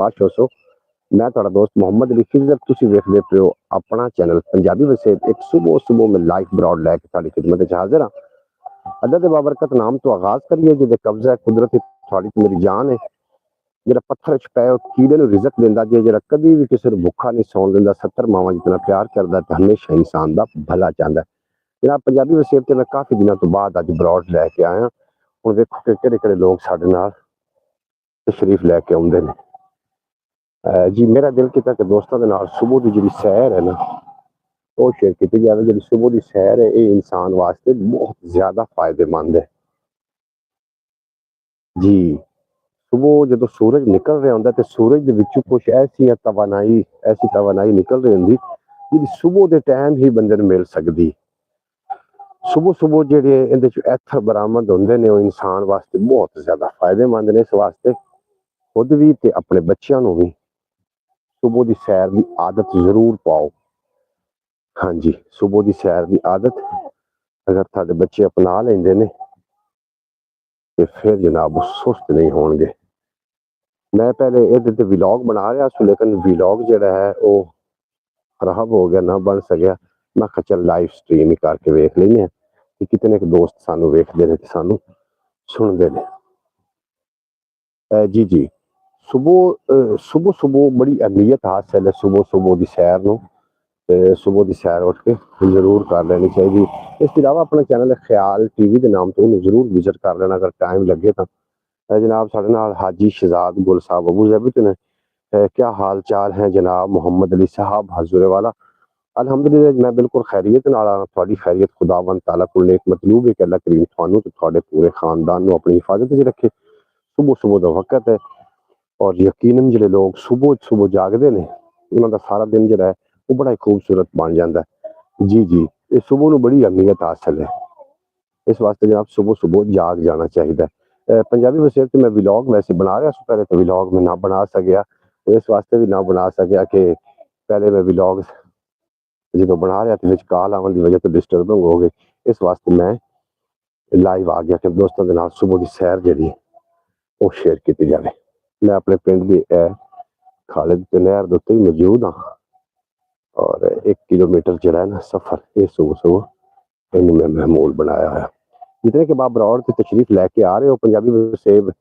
पास हो। मैं तुहाडा दोस्त मोहम्मद अली खिज़र, तुसीं वेखदे पए हो अपना चैनल पंजाबी वसेत। एक सुबह मैं लाइव ब्रॉड लैके तुहाडी खिदमत च हाज़िर हां। अदद बाबरकत नाम तो आगाज़ करिए, जिहदे कब्ज़ा कुदरत तुहाडी ते मेरी जान है। जिहड़ा पत्थर च पए कीड़े नूं रिज़क दिंदा जे, जिहड़ा कदी भी किसी नूं भुक्खा नहीं सौण दिंदा, 70 मावां जितना प्यार करदा ते हमेशा इंसान दा भला चाहंदा है। जनाब पंजाबी वसेत ते मैं काफ़ी दिनों तो बाद अज ब्रॉड लैके आया। हुण देखो कि किहड़े-किहड़े लोग साडे नाल तशरीफ लैके आउंदे ने। जी मेरा दिल किता कि दोस्तों के नाल सुबह की जी सैर है ना, वो शेयर की जाए। जी सुबह की सैर है, ये इंसान वास्ते बहुत ज्यादा फायदेमंद है। जी सुबह जो सूरज निकल रहा होंगे तो सूरज के विचों कुछ ऐसी तवानाई निकल रही होंगी जी सुबह के टाइम ही बंदे नूं मिल सकती। सुबह सुबह जेडे इहदे च एथर बरामद होंदे ने, वो इंसान वास्ते बहुत ज्यादा फायदेमंद ने। इस वास्ते खुद भी ते अपने बच्चों नूं भी सुबह की सैर की आदत जरूर पाओ। हाँ जी, सुबह की सैर की आदत अगर तुहाडे बच्चे अपना लेंदे ने तो फिर जनाब वो सुस्त नहीं होंगे। मैं पहले इहदे ते व्लॉग बना रहा सी, लेकिन व्लॉग जिहड़ा है वो खराब हो गया, ना बन सकिया। मैं कहा चल लाइव स्ट्रीम ही करके वेख लैंदे कि कितने के दोस्त सानू वेखदे ने ते सानू सुनदे ने। जी जी सुबह सुबह बड़ी अहमियत हासिल है सुबह सुबह की सैर नूं। सुबह की सैर उठ के जरूर कर लेनी चाहिए। इसके अलावा अपना चैनल ख्याल टीवी के नाम तो उन्हें जरूर विजिट कर लेना अगर टाइम लगे तो। जनाब साढ़े नाल हाजी शहजाद गुल साहब अबू जैबित ने। क्या हाल चाल है जनाब मोहम्मद अली साहब हजूरे वाला। अल्हम्दुलिल्लाह मैं बिल्कुल खैरियत नाल आं। तुहाडी खैरियत खुदावंद ताला कोल नेक मतलूब है कि अल्लाह करीम तुहानू ते तुहाडे पूरे खानदान नूं अपनी हिफाजत च रखे। सुबह सुबह का वक्त है और यकीनन जिहड़े लोग सुबह सुबह जागदे ने उन्हां दा सारा दिन जिहड़ा है वो बड़ा ही खूबसूरत बन जाता है। जी जी ये सुबह नूं बड़ी अहमियत हासिल है। इस वास्ते जनाब सुबह सुबह जाग जाना चाहिए। पंजाबी वसेत मैं व्लॉग वैसे बना रहा सी, पहले तो व्लॉग में ना बना सकिया, इस वास्ते भी ना बना सकिया कि पहले मैं व्लॉग जो बना रहा था कॉल आने की वजह तो डिस्टर्बिंग हो गई। इस वास्ते मैं लाइव आ गया कि दोस्तों के नाल सुबह की सैर जी वो शेयर की जाए। मैं अपने पिंड की खालिद नहर के उत्ते ही मौजूद हाँ और 1 किलोमीटर जो है ना सफर ये सुबह सुबह इन मैं महमूल बनाया है। जितने के बाद ब्रॉड से तशरीफ लैके आ रहे हो पंजाबी वसेब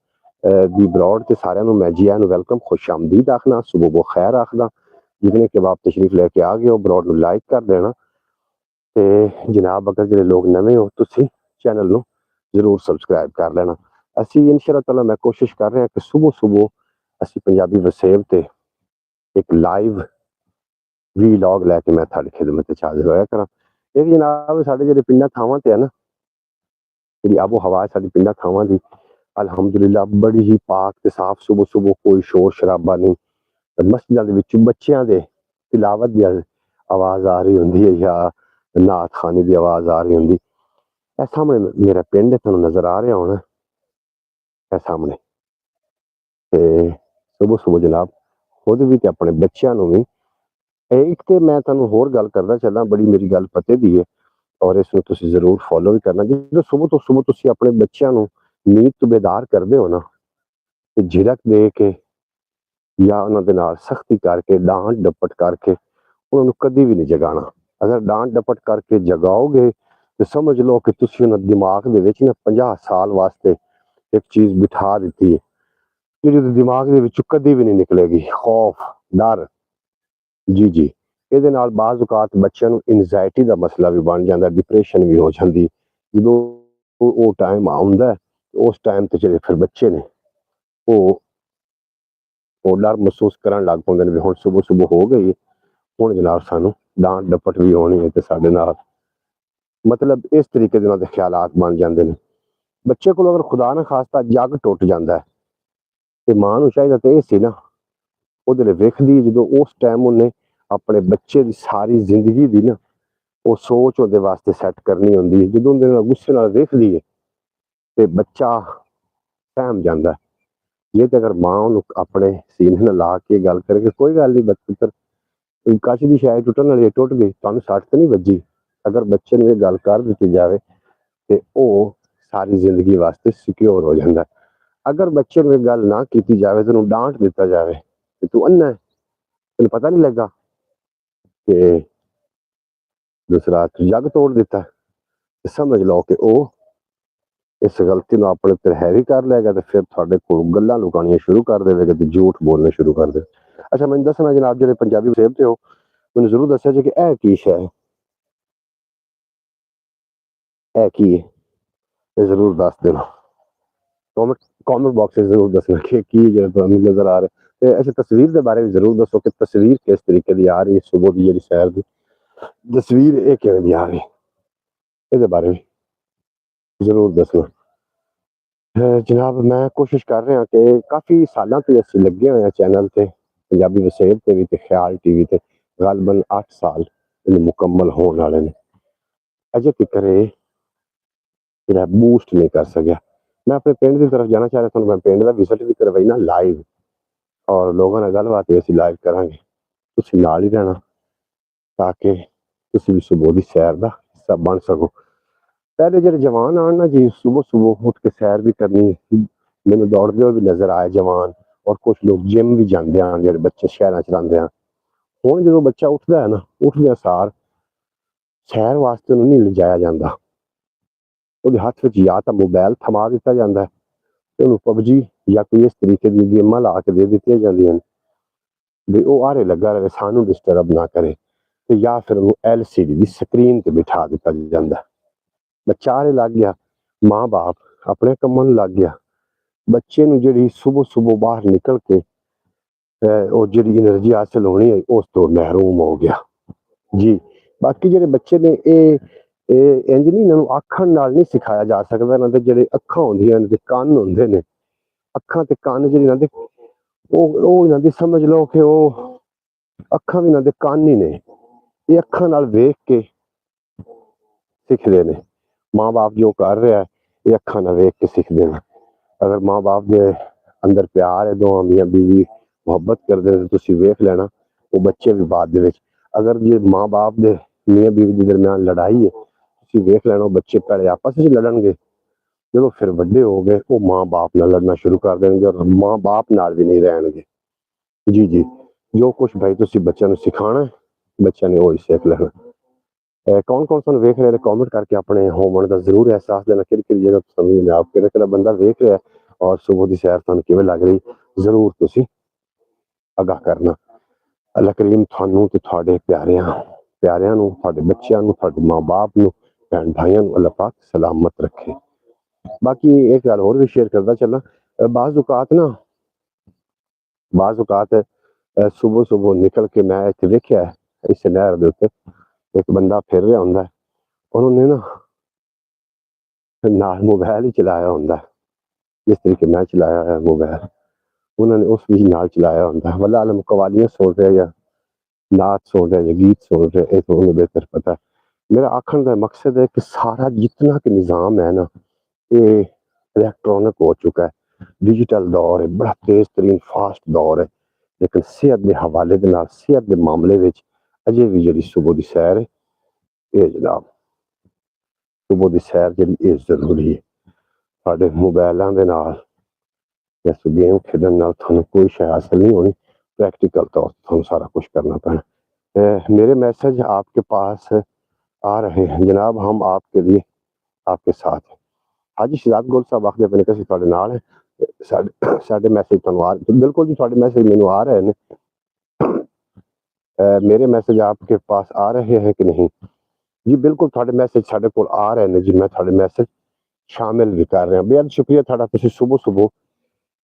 दी ब्रॉड से सारे मैं जी आया वेलकम खुश आमदीद आखना, सुबह वो खैर आखना। जितने के बाद तशरीफ लैके आ गए हो ब्रॉड में लाइक कर देना। तो जनाब अगर जो लोग नवे हो तो चैनल नूं जरूर सबसक्राइब कर लेना। असी इंशाअल्लाह ताला मैं कोशिश कर रहे हैं कि सुबह सुबह असी पंजाबी वसेब ते एक लाइव व्लॉग लैके मैं तुहाडी खिदमत च हाजिर होया करा। एक जनाब साडे जिहड़े पिंडां थावां ते है ना, जिहड़ी आबो हवा साडी पिंडां थावां दी अल्हम्दुलिल्लाह बड़ी ही पाक ते साफ। सुबह सुबह कोई शोर शराबा नहीं। मस्जिदां दे विच बच्चियां दे तिलावत दी आवाज आ रही होंदी है या नात खानी की आवाज आ रही होंगी। ए सामने मेरा पिंड है, तुहानू नजर आ रहा होना ए सामने। सुबह सुबह जनाब खुद भी ते अपने बच्चों नूं भी एक तो मैं तुहानू होर गल करदा चलना, बड़ी मेरी गल पते दी है और इसनूं तुसीं जरूर फॉलो भी करना। जो सुबह तो सुबह तुसीं अपने बच्चों नूं नींद तो बेदार करदे हो ना, ते झिड़क दे के या उन्हां दे नाल सख्ती करके डांट डपट करके उन्हां नूं कदी भी नहीं जगाना। अगर डांट डपट करके जगाओगे तो समझ लो कि तुसीं उन्हां दिमाग दे विच ना 50 साल वास्ते एक चीज बिठा दी है जो दिमाग दे विचों कदी भी नहीं निकलेगी, खौफ डर। जी जी ਇਹਦੇ ਨਾਲ ਬਾਜ਼ ਔਕਾਤ ਬੱਚਿਆਂ ਨੂੰ ਐਂਜ਼ਾਇਟੀ ਦਾ ਮਸਲਾ ਵੀ ਬਣ ਜਾਂਦਾ, ਡਿਪਰੈਸ਼ਨ ਵੀ ਹੋ ਜਾਂਦੀ। ਜਦੋਂ ਉਹ ਟਾਈਮ ਆਉਂਦਾ ਉਸ ਟਾਈਮ ਤੇ ਜਿਹੜੇ ਫਿਰ ਬੱਚੇ ਨੇ ਉਹ डर महसूस ਕਰਨ ਲੱਗ ਪੈਂਦੇ ਨੇ ਵੀ ਹੁਣ ਸੁਬਹ ਸੁਬਹ ਹੋ ਗਈ ਹੁਣ ਜਨਾਬ ਸਾਨੂੰ ਡਾਂਟ ਡਪਟ ਵੀ ਹੋਣੀ ਹੈ ਤੇ ਸਾਡੇ ਨਾਲ मतलब इस तरीके ਦੇ ख्यालात बन जाते हैं। बच्चे को अगर खुदा ना खास्ता जग टुट जाता है तो मां नूं चाहिए तो यह सी ना ਉਹਦੇ ਲਈ ਵੇਖਦੀ ਜਦੋਂ ਉਸ ਟਾਈਮ ਉਹਨੇ ਆਪਣੇ ਬੱਚੇ ਦੀ ਸਾਰੀ ਜ਼ਿੰਦਗੀ ਦੀ ਨਾ ਉਹ ਸੋਚ ਉਹਦੇ ਵਾਸਤੇ ਸੈੱਟ ਕਰਨੀ ਹੁੰਦੀ ਹੈ। ਜਦੋਂ ਉਹਦੇ ਨਾਲ ਗੁੱਸੇ ਨਾਲ ਵੇਖਦੀ ਹੈ ਤੇ ਬੱਚਾ ਸਹਿਮ ਜਾਂਦਾ। ਜੇ ਤੇ ਅਗਰ ਮਾਂ ਉਹਨੂੰ ਆਪਣੇ ਸੀਨੇ ਨਾਲ ਲਾ ਕੇ ਗੱਲ ਕਰਕੇ ਕੋਈ ਗੱਲ ਨਹੀਂ ਬੱਚੇ ਕੱਚ ਦੀ ਸ਼ਾਇਦ ਟੁੱਟਣ ਵਾਲੀ ਟੁੱਟ ਗਈ, ਤੁਹਾਨੂੰ ਸੱਟ ਤਾਂ ਨਹੀਂ ਵੱਜੀ। ਅਗਰ ਬੱਚੇ ਨੂੰ ਇਹ ਗੱਲ ਕਰ ਦਿੱਤੀ ਜਾਵੇ ਤੇ ਉਹ ਸਾਰੀ ਜ਼ਿੰਦਗੀ ਵਾਸਤੇ ਸਿਕਿਉਰ ਹੋ ਜਾਂਦਾ। ਅਗਰ ਬੱਚੇ ਨੂੰ ਇਹ ਗੱਲ ਨਾ ਕੀਤੀ ਜਾਵੇ ਤੇ ਉਹਨੂੰ ਡਾਂਟ ਦਿੱਤਾ ਜਾਵੇ ਤੇ ਤੂੰ ਅੰਨਾ ਹੈ, ਤੈਨੂੰ ਪਤਾ ਨਹੀਂ ਲੱਗਾ ਕਿ ਦੂਸਰਾ ਤੂੰ ਜੱਗ ਤੋੜ ਦਿੱਤਾ। ਤੇ ਸਮਝ ਲਓ ਕਿ ਉਹ ਇਸ ਗਲਤੀ ਨੂੰ ਆਪਣੇ ਉੱਤੇ ਹੈਵੀ ਕਰ ਲਏਗਾ ਤੇ ਫਿਰ ਤੁਹਾਡੇ ਕੋਲ ਗੱਲਾਂ ਲੁਕਾਉਣੀਆਂ ਸ਼ੁਰੂ ਕਰ ਦੇਵੇਗਾ ਤੇ ਝੂਠ ਬੋਲਣੇ ਸ਼ੁਰੂ ਕਰ ਦੇ। ਅੱਛਾ ਮੈਨੂੰ ਦੱਸਣਾ ਜਨਾਬ, ਜਿਹੜੇ ਪੰਜਾਬੀ ਵਸੇਬ ਤੇ ਹੋ, ਮੈਨੂੰ ਜ਼ਰੂਰ ਦੱਸਿਆ ਜੀ ਕਿ ਇਹ ਕੀ ਸ਼ੈ ਹੈ, ਇਹ ਕੀ ਹੈ, ਇਹ ਜ਼ਰੂਰ ਦੱਸ ਦੇਣਾ। कमेंट बॉक्स में जरूर दसना कि जो तुम्हें नजर आ रहा है। अच्छा तस्वीर के बारे में जरूर दसो कि तस्वीर किस तरीके की आ रही है, सुबह की जी सैर की तस्वीर ये किवें दी आ रही, ये बारे में जरूर दसना। जनाब मैं कोशिश कर रहा कि काफ़ी सालों तो असं लगे हुए हैं चैनल से, पंजाबी वसेब से भी ते ख्याल टीवी से गलबन 8 साल मुकम्मल होने वाले ने, अजे तक ये बूस्ट नहीं कर सकिया। मैं अपने पिंड की तरफ जाना चाह रहा था, मैं पिंड का विजिट भी करवाई ना लाइव, और लोगों ने गलबात असीं लाइव करांगे, तुसीं नाल ही रहना ताकि तुसीं भी सुबह की सैर का हिस्सा बन सको। पहले जो जवान आन ना जी, सुबह सुबह उठ के सैर भी करनी, मैंने दौड़ते हुए भी नजर आए जवान, और कुछ लोग जिम भी जाते हैं, जो बच्चे शहर च रहिंदे हैं। हुण जो बच्चा उठता है ना, उठदे सार सैर वास्ते उन्हें नहीं लिजाया जाता, ਉਹਦੇ ਹੱਥ ਵਿੱਚ ਜਾਂ ਤਾਂ ਮੋਬਾਈਲ ਥਮਾ ਦਿੱਤਾ ਜਾਂਦਾ ਹੈ ਤੇ ਉਹਨੂੰ ਪਬਜੀ ਜਾਂ ਕੋਈ ਇਸ ਤਰੀਕੇ ਦੀ ਗੇਮਾਂ ਲਾ ਕੇ ਦੇ ਦਿੱਤੀਆਂ ਜਾਂਦੀਆਂ ਨੇ ਵੀ ਉਹ ਆਰੇ ਲੱਗਾ ਰਹੇ, ਸਾਨੂੰ ਡਿਸਟਰਬ ਨਾ ਕਰੇ, ਤੇ ਜਾਂ ਫਿਰ ਉਹਨੂੰ LCD ਦੀ ਸਕਰੀਨ ਤੇ ਬਿਠਾ ਦਿੱਤਾ ਜਾਂਦਾ। ਬੱਚਾ ਆਰੇ ਲੱਗ ਗਿਆ, ਮਾਂ ਬਾਪ ਆਪਣੇ ਕੰਮਾਂ ਨੂੰ ਲੱਗ ਗਿਆ, ਬੱਚੇ ਨੂੰ ਜਿਹੜੀ ਸੁਬਹ ਸੁਬਹ ਬਾਹਰ ਨਿਕਲ ਕੇ ਉਹ ਜਿਹੜੀ એનર્ਜੀ ਹਾਸਲ ਹੋਣੀ ਹੈ ਉਸ ਤੋਂ ਮਹਿਰੂਮ ਹੋ ਗਿਆ ਜੀ। ਬਾਕੀ ਜਿਹੜੇ ਬੱਚੇ ਨੇ ਇਹ ਇੰਜ ਨਹੀਂ, ਇਹਨਾਂ ਨੂੰ ਆਖਣ ਨਾਲ ਨਹੀਂ ਸਿਖਾਇਆ ਜਾ ਸਕਦਾ। ਇਹਨਾਂ ਦੇ ਜਿਹੜੇ ਅੱਖਾਂ ਹੁੰਦੀਆਂ ਨੇ ਤੇ ਕੰਨ ਹੁੰਦੇ ਨੇ, ਅੱਖਾਂ ਤੇ ਕੰਨ ਜਿਹੜੇ ਇਹਨਾਂ ਦੇ ਉਹ ਇਹਨਾਂ ਦੀ ਸਮਝ ਲਓ ਕਿ ਉਹ ਅੱਖਾਂ ਵੀ ਇਹਨਾਂ ਦੇ ਕੰਨ ਹੀ ਨੇ, ਇਹ ਅੱਖਾਂ ਨਾਲ ਵੇਖ ਕੇ ਸਿੱਖਦੇ ਨੇ। ਮਾਂ ਬਾਪ ਜੋ ਕਰ ਰਿਹਾ ਇਹ ਅੱਖਾਂ ਨਾਲ ਵੇਖ ਕੇ ਸਿੱਖਦੇ ਨੇ। ਅਗਰ ਮਾਂ ਬਾਪ ਦੇ ਅੰਦਰ ਪਿਆਰ ਹੈ, ਦੋਵਾਂ ਮੀਆਂ ਬੀਵੀ ਮੁਹੱਬਤ ਕਰਦੇ ਨੇ, ਤੁਸੀਂ ਵੇਖ ਲੈਣਾ ਉਹ ਬੱਚੇ ਵੀ ਬਾਅਦ ਦੇ ਵਿੱਚ। ਅਗਰ ਜੇ ਮਾਂ ਬਾਪ ਦੇ ਮੀਆਂ ਬੀਵੀ ਦੇ ਦਰਮਿਆਨ ਲੜਾਈ ਹੈ, ਤੁਸੀਂ ਵੇਖ ਲੈਣਾ ਬੱਚੇ ਪਹਿਲੇ ਆਪਸ ਵਿੱਚ ਲੜਨਗੇ, ਜਦੋਂ ਫਿਰ ਵੱਡੇ ਹੋ ਗਏ ਉਹ ਮਾਂ ਬਾਪ ਨਾਲ ਲੜਨਾ ਸ਼ੁਰੂ ਕਰ ਦੇਣਗੇ ਔਰ ਮਾਂ ਬਾਪ ਨਾਲ ਵੀ ਨਹੀਂ ਰਹਿਣਗੇ। ਜੀ ਜੀ, ਜੋ ਕੁਛ ਭਾਈ ਤੁਸੀਂ ਬੱਚਿਆਂ ਨੂੰ ਸਿਖਾਣਾ ਬੱਚਿਆਂ ਨੇ ਉਹ ਹੀ ਸਿੱਖ ਲੈਣਾ। कौन कौन सा वेख रहे कॉमेंट करके अपने होमन का जरूर एहसास देना कि जगह समझ आप कि बंदा वेख रहा है और सुबह की सैर तुहानू किवें लग रही, जरूर तुसी आगाह करना। अल्लाह करीम थानू ते तुहाडे प्यारियां नू, तुहाडे बच्चियां नू, तुहाडे मां बाप नू, भैन भाइयों नू अल्लाह पाक सलामत रखे। बाकी एक गल होर भी शेयर करदा चलना, बाज़ औकात सुबह सुबह निकल के मैं इत्थे वेख्या इस नहर दे उत्ते एक बंदा फिर रहा होंदा है, उन्होंने ना नाल मोबाइल ही चलाया होंदा है, जिस तरीके मैं चलाया है मोबाइल उन्होंने उस भी नाल चलाया होंदा है। वल्लाह आलम कवालियां सुन रहे या नात सुन रहे या गीत सुन रहे, ये तो उन्हें बेहतर पता है। मेरा आखन का मकसद है कि सारा जितना कि निज़ाम है ना, ये इलेक्ट्रॉनिक हो चुका है, डिजिटल दौर है, बड़ा तेज़ तरीन फास्ट दौर है, लेकिन सेहत के हवाले दे नाल, सेहत के मामले में अजे भी जी सुबह की सैर है ये जनाब, सुबह की सैर जी ये जरूरी है। साढ़े मोबाइलों के नाल या गेम खेडन नाल थानू कोई शय हासिल नहीं होनी, प्रैक्टिकल तौर थानू सारा कुछ करना पैना। मेरे मैसेज आपके पास आ रहे हैं जनाब, हम आपके लिए आपके साथ हैं। हाजी शहजाद गोल साहब आखदे अपने किसी तुहाडे नाल है, साढ़े मैसेज तुहानू आ बिल्कुल जी, तुहाडे मैसेज मैनू आ रहे हैं। मेरे मैसेज आपके पास आ रहे हैं कि नहीं? जी बिल्कुल, थोड़े मैसेज साढ़े को आ रहे हैं जी, मैं थोड़े मैसेज शामिल भी कर रहा। बेहद शुक्रिया थोड़ा, तुसीं सुबह सुबह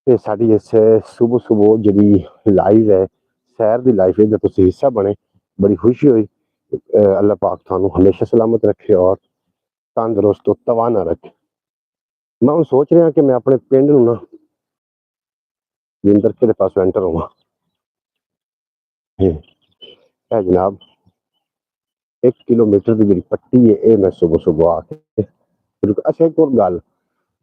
ते साडी इस सुबह सुबह जी लाइव है सैर की लाइफ है, तुसीं हिस्सा बने, बड़ी खुशी हुई। अल्लाह पाक थानू हमेशा सलामत रखे और तंदुरुस्त और तवाना रखे। मैं हुण सोच रहा कि मैं अपने पिंड नूं ना जिंदर के पास एंटर होवां। जनाब 1 किलोमीटर की जी पट्टी है, ये मैं सुबह सुबह आके। अच्छा एक और गल,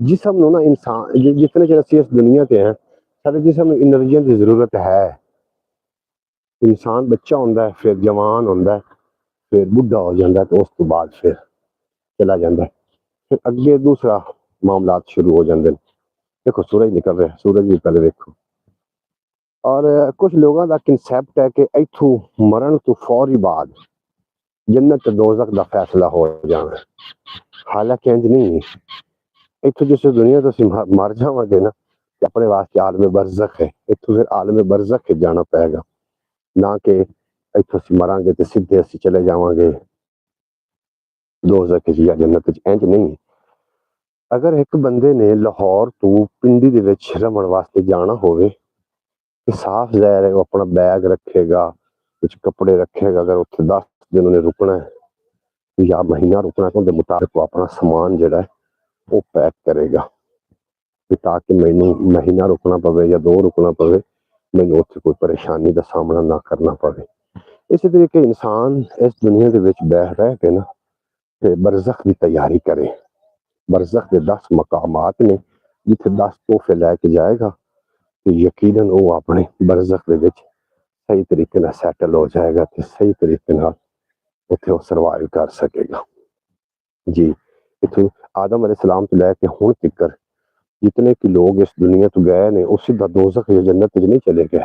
जिसम नूं ना इंसान जितने चिर असीं इस दुनिया ते हैं, साडे जिसम नूं एनर्जियां की जरूरत है। इंसान बच्चा होंदा है, फिर जवान होंदा है, फिर बुढ़ा हो जाता है, तो उस तो बाद फिर चला जाता है, फिर अगे दूसरा मामलात शुरू हो जाते हैं। देखो सूरज निकल रहा है, सूरज भी पहले देखो। ਔਰ ਕੁਝ ਲੋਕਾਂ ਦਾ ਕਨਸੈਪਟ ਹੈ ਕਿ ਇੱਥੋਂ ਮਰਨ ਤੋਂ ਫੌਰੀ ਬਾਅਦ ਜੰਨਤ ਤੇ ਦੋਜ਼ਖ ਦਾ ਫੈਸਲਾ ਹੋ ਜਾਣਾ। ਹਾਲਾਂਕਿ ਇੰਜ ਨਹੀਂ ਹੈ। ਇੱਥੋਂ ਜਿਸ ਦੁਨੀਆ ਤੋਂ ਅਸੀਂ ਮਰ ਜਾਵਾਂਗੇ ਨਾ ਤੇ ਆਪਣੇ ਵਾਸਤੇ ਆਲਮ ਬਰਜ਼ਖ ਹੈ। ਇੱਥੋਂ ਫਿਰ ਆਲਮ ਬਰਜ਼ਖ ਜਾਣਾ ਪਏਗਾ, ਨਾ ਕਿ ਇੱਥੋਂ ਅਸੀਂ ਮਰਾਂਗੇ ਤੇ ਸਿੱਧੇ ਅਸੀਂ ਚਲੇ ਜਾਵਾਂਗੇ ਦੋਜ਼ਖ ਜਾਂ ਜੰਨਤ ਚ। ਇੰਜ ਨਹੀਂ ਹੈ। ਅਗਰ ਇੱਕ ਬੰਦੇ ਨੇ ਲਾਹੌਰ ਤੋਂ ਪਿੰਡੀ ਦੇ ਵਿੱਚ ਰਮਣ ਵਾਸਤੇ ਜਾਣਾ ਹੋਵੇ ਤੇ ਸਾਫ਼ ਜ਼ਾਹਿਰ ਹੈ ਉਹ ਆਪਣਾ ਬੈਗ ਰੱਖੇਗਾ, ਵਿੱਚ ਕੱਪੜੇ ਰੱਖੇਗਾ। ਅਗਰ ਉੱਥੇ 10 ਦਿਨ ਉਹਨੇ ਰੁਕਣਾ ਹੈ ਜਾਂ ਮਹੀਨਾ ਰੁਕਣਾ ਹੈ, ਉਹਦੇ ਮੁਤਾਬਿਕ ਉਹ ਆਪਣਾ ਸਮਾਨ ਜਿਹੜਾ ਹੈ ਉਹ ਪੈਕ ਕਰੇਗਾ ਕਿ ਤਾਂ ਕਿ ਮੈਨੂੰ ਮਹੀਨਾ ਰੁਕਣਾ ਪਵੇ ਜਾਂ 2 ਰੁਕਣਾ ਪਵੇ, ਮੈਨੂੰ ਉੱਥੇ ਕੋਈ ਪਰੇਸ਼ਾਨੀ ਦਾ ਸਾਹਮਣਾ ਨਾ ਕਰਨਾ ਪਵੇ। ਇਸੇ ਤਰੀਕੇ ਇਨਸਾਨ ਇਸ ਦੁਨੀਆ ਦੇ ਵਿੱਚ ਰਹਿ ਕੇ ਨਾ ਤੇ ਬਰਜ਼ਖ ਦੀ ਤਿਆਰੀ ਕਰੇ। ਬਰਜ਼ਖ ਦੇ 10 ਮਕਾਮਾਤ ਨੇ ਜਿੱਥੇ 10 ਤੋਹਫੇ ਲੈ ਕੇ ਜਾਏਗਾ ਤੇ ਯਕੀਨਨ ਉਹ ਆਪਣੇ ਬਰਜ਼ਖ ਦੇ ਵਿੱਚ ਸਹੀ ਤਰੀਕੇ ਨਾਲ ਸੈਟਲ ਹੋ ਜਾਏਗਾ ਤੇ ਸਹੀ ਤਰੀਕੇ ਨਾਲ ਉੱਥੇ ਉਹ ਸਰਵਾਈਵ ਕਰ ਸਕੇਗਾ। ਜੀ, ਇੱਥੇ ਆਦਮ ਅਲੈਹਿਸਲਾਮ ਤੋਂ ਲੈ ਕੇ ਹੁਣ ਤੱਕ ਜਿਤਨੇ ਕਿ ਲੋग इस दुनिया तो गए ने वो सीधा दोज़ख या जन्नत च नहीं चले गए,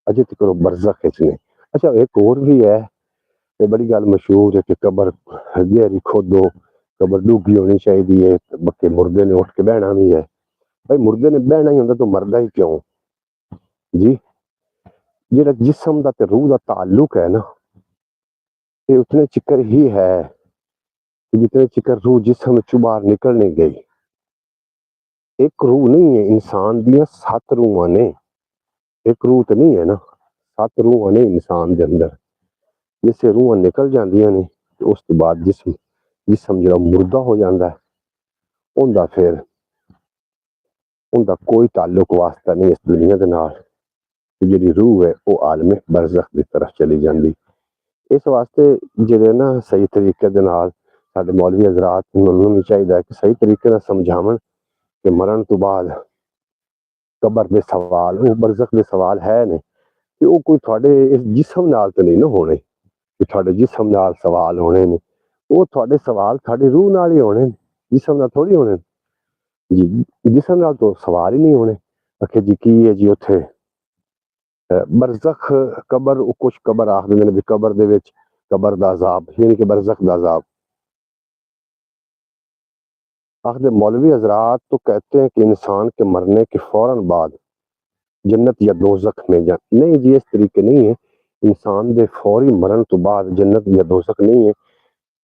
अजे तक वो बरज़ख च ने। अच्छा, एक और भी है, ये बड़ी गल मशहूर है कि कबर गहरी खोदो, कबर डूंगी होनी चाहिए, बाकी मुर्दे ने उठ के बहना भी है। भाई मुर्दे ने बहना ही होंदा तो मरदा ही क्यों जी? जेड़ा जिस्म दा ते रूह दा ताल्लुक है ना, ये उतने चिकर ही है जितने चिकर रूह जिस्म चो बाहर निकल नहीं गई। एक रूह नहीं है, इंसान दियां 7 रूहां ने, एक रूह तो नहीं है ना, 7 रूहां ने इंसान दे अंदर। जिससे रूहां निकल जांदियां ने ते उस तो बाद जिस्म जेड़ा मुर्दा हो जाता है, उनका फिर उनका कोई ताल्लुक वास्ता नहीं इस दुनिया के नाल। जिहड़ी रूह है वो आलम बरज़ख की तरफ चली जाती। इस वास्ते जिहड़े ना सही तरीके दे नाल साडे मौलवी हज़रात उन्होंने भी चाहिए कि सही तरीके नाल समझावन कि मरण तो बाद कबर के सवाल, वो बरज़ख के सवाल है ने कि वो कोई थोड़े इस जिस्म नाल तो नहीं ना होने कि थोड़े जिस्म नाल सवाल होने ने। वो थोड़े सवाल थोड़ी रूह नाल ही होने, जिस्म नाल थोड़ी होने जी। जिस्म नाल तो सवाल ही नहीं होने। आखे जी की है जी उत्थे बरज़ख कबर, कुछ कबर आख देंगे भी कबर दे विच कबर दा अज़ाब यानी कि बरज़ख दा अज़ाब। आखिर मौलवी हजरात तो कहते हैं कि इंसान के मरने के फौरन बाद जन्नत या दोज़ख में जा नहीं जी, इस तरीके नहीं है। इंसान दे फौरी मरण तो बाद जन्नत या दोज़ख नहीं है,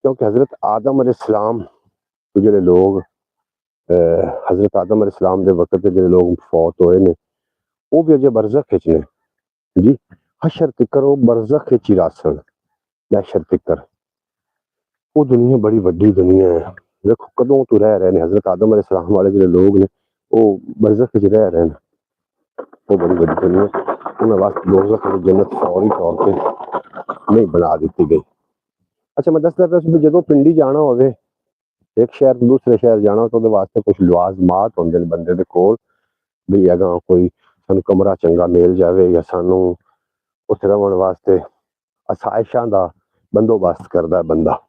क्योंकि हज़रत आदम अलैहिस्सलाम तो जेड़े लोग हज़रत आदम अलैहिस्सलाम दे वक़्त ते जेड़े लोग फौत होए ने वो भी अजे बरज़ख विच ने जी। हशर तिकर वो बरज़ख विच ही रासन, महशर तिकर वो दुनिया बड़ी वड्डी दुनिया है। देखो कदों तो रह रहे ने हज़रत आदम अलैहिस्सलाम वाले जेड़े लोग ने वो बरज़ख विच रह रहे हैं, वो बड़ी वड्डी दुनिया। उन्हें वास्ते दोज़ख और जन्नत फौरी तौर पे नहीं बना दी गई। अच्छा, मैं दसदा पिया सी भी जदों पिंडी जाना होवे, एक शहर तो दूसरे शहर जाना तो ਉਹਦੇ वास्ते कुछ लवाजमात होंदे ने बंदे दे कोल भी अगां कोई सानू कमरा चंगा मिल जावे या सानू उत्थे रहण वास्ते आसाइशां दा बंदोबस्त करदा है बंदा।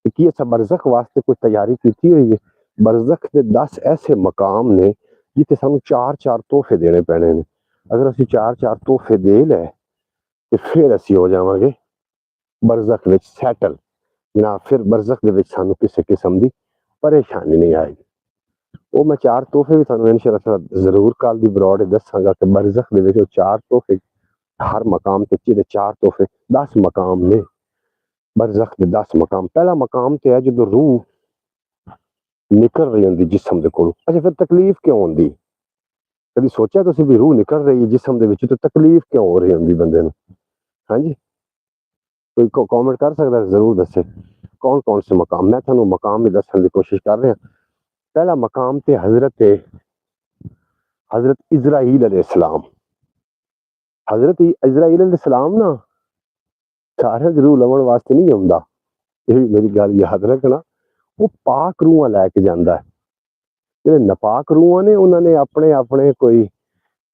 कि असां बरज़ख वास्ते कोई तैयारी कीती हुई है? बरज़ख दे 10 ऐसे मकाम ने जिथे सानू 4-4 तोहफे देने पैने ने। अगर असीं 4-4 तोहफे दे लै ते फिर असीं हो जावांगे बरज़ख विच सैटल, ना फिर बरज़ख दे विच सानू किसी किस्म दी परेशानी नहीं आएगी। वो मैं 4 तोहफे भी तुहानू इंशाअल्लाह ज़रूर कल दी ब्रॉड दसांगा कि बरज़ख दे विच 4 तोहफे हर मकाम ते जेह्ड़े 4 तोहफे 10 मकाम ने। बरज़ख दे 10 मकाम। पहला मकाम ते है जदों रूह निकल रही होंदी जिस्म दे कोलों। अच्छा, फिर तकलीफ क्यों होंदी? कभी सोचा तुसीं भी रूह निकल रही है जिस्म दे विच तो तकलीफ क्यों हो रही होंदी बंदे नूं? हाँ जी, कोई कॉमेंट कर सकदा है? ज़रूर दस्से कौन कौन से मकाम। मैं तुहानू मकाम भी दस्सण दी कोशिश कर रहा। पहला मकाम ते हज़रत इज़राइल अलैहिस्सलाम। हज़रत इज़राइल अलैहिस्सलाम ना सारे रूह लवण वास्ते नहीं आउंदा, ये मेरी गल याद रखना। वो पाक रूहां लैके जांदा है। जेड़े नापाक रूहां ने उन्होंने अपने अपने कोई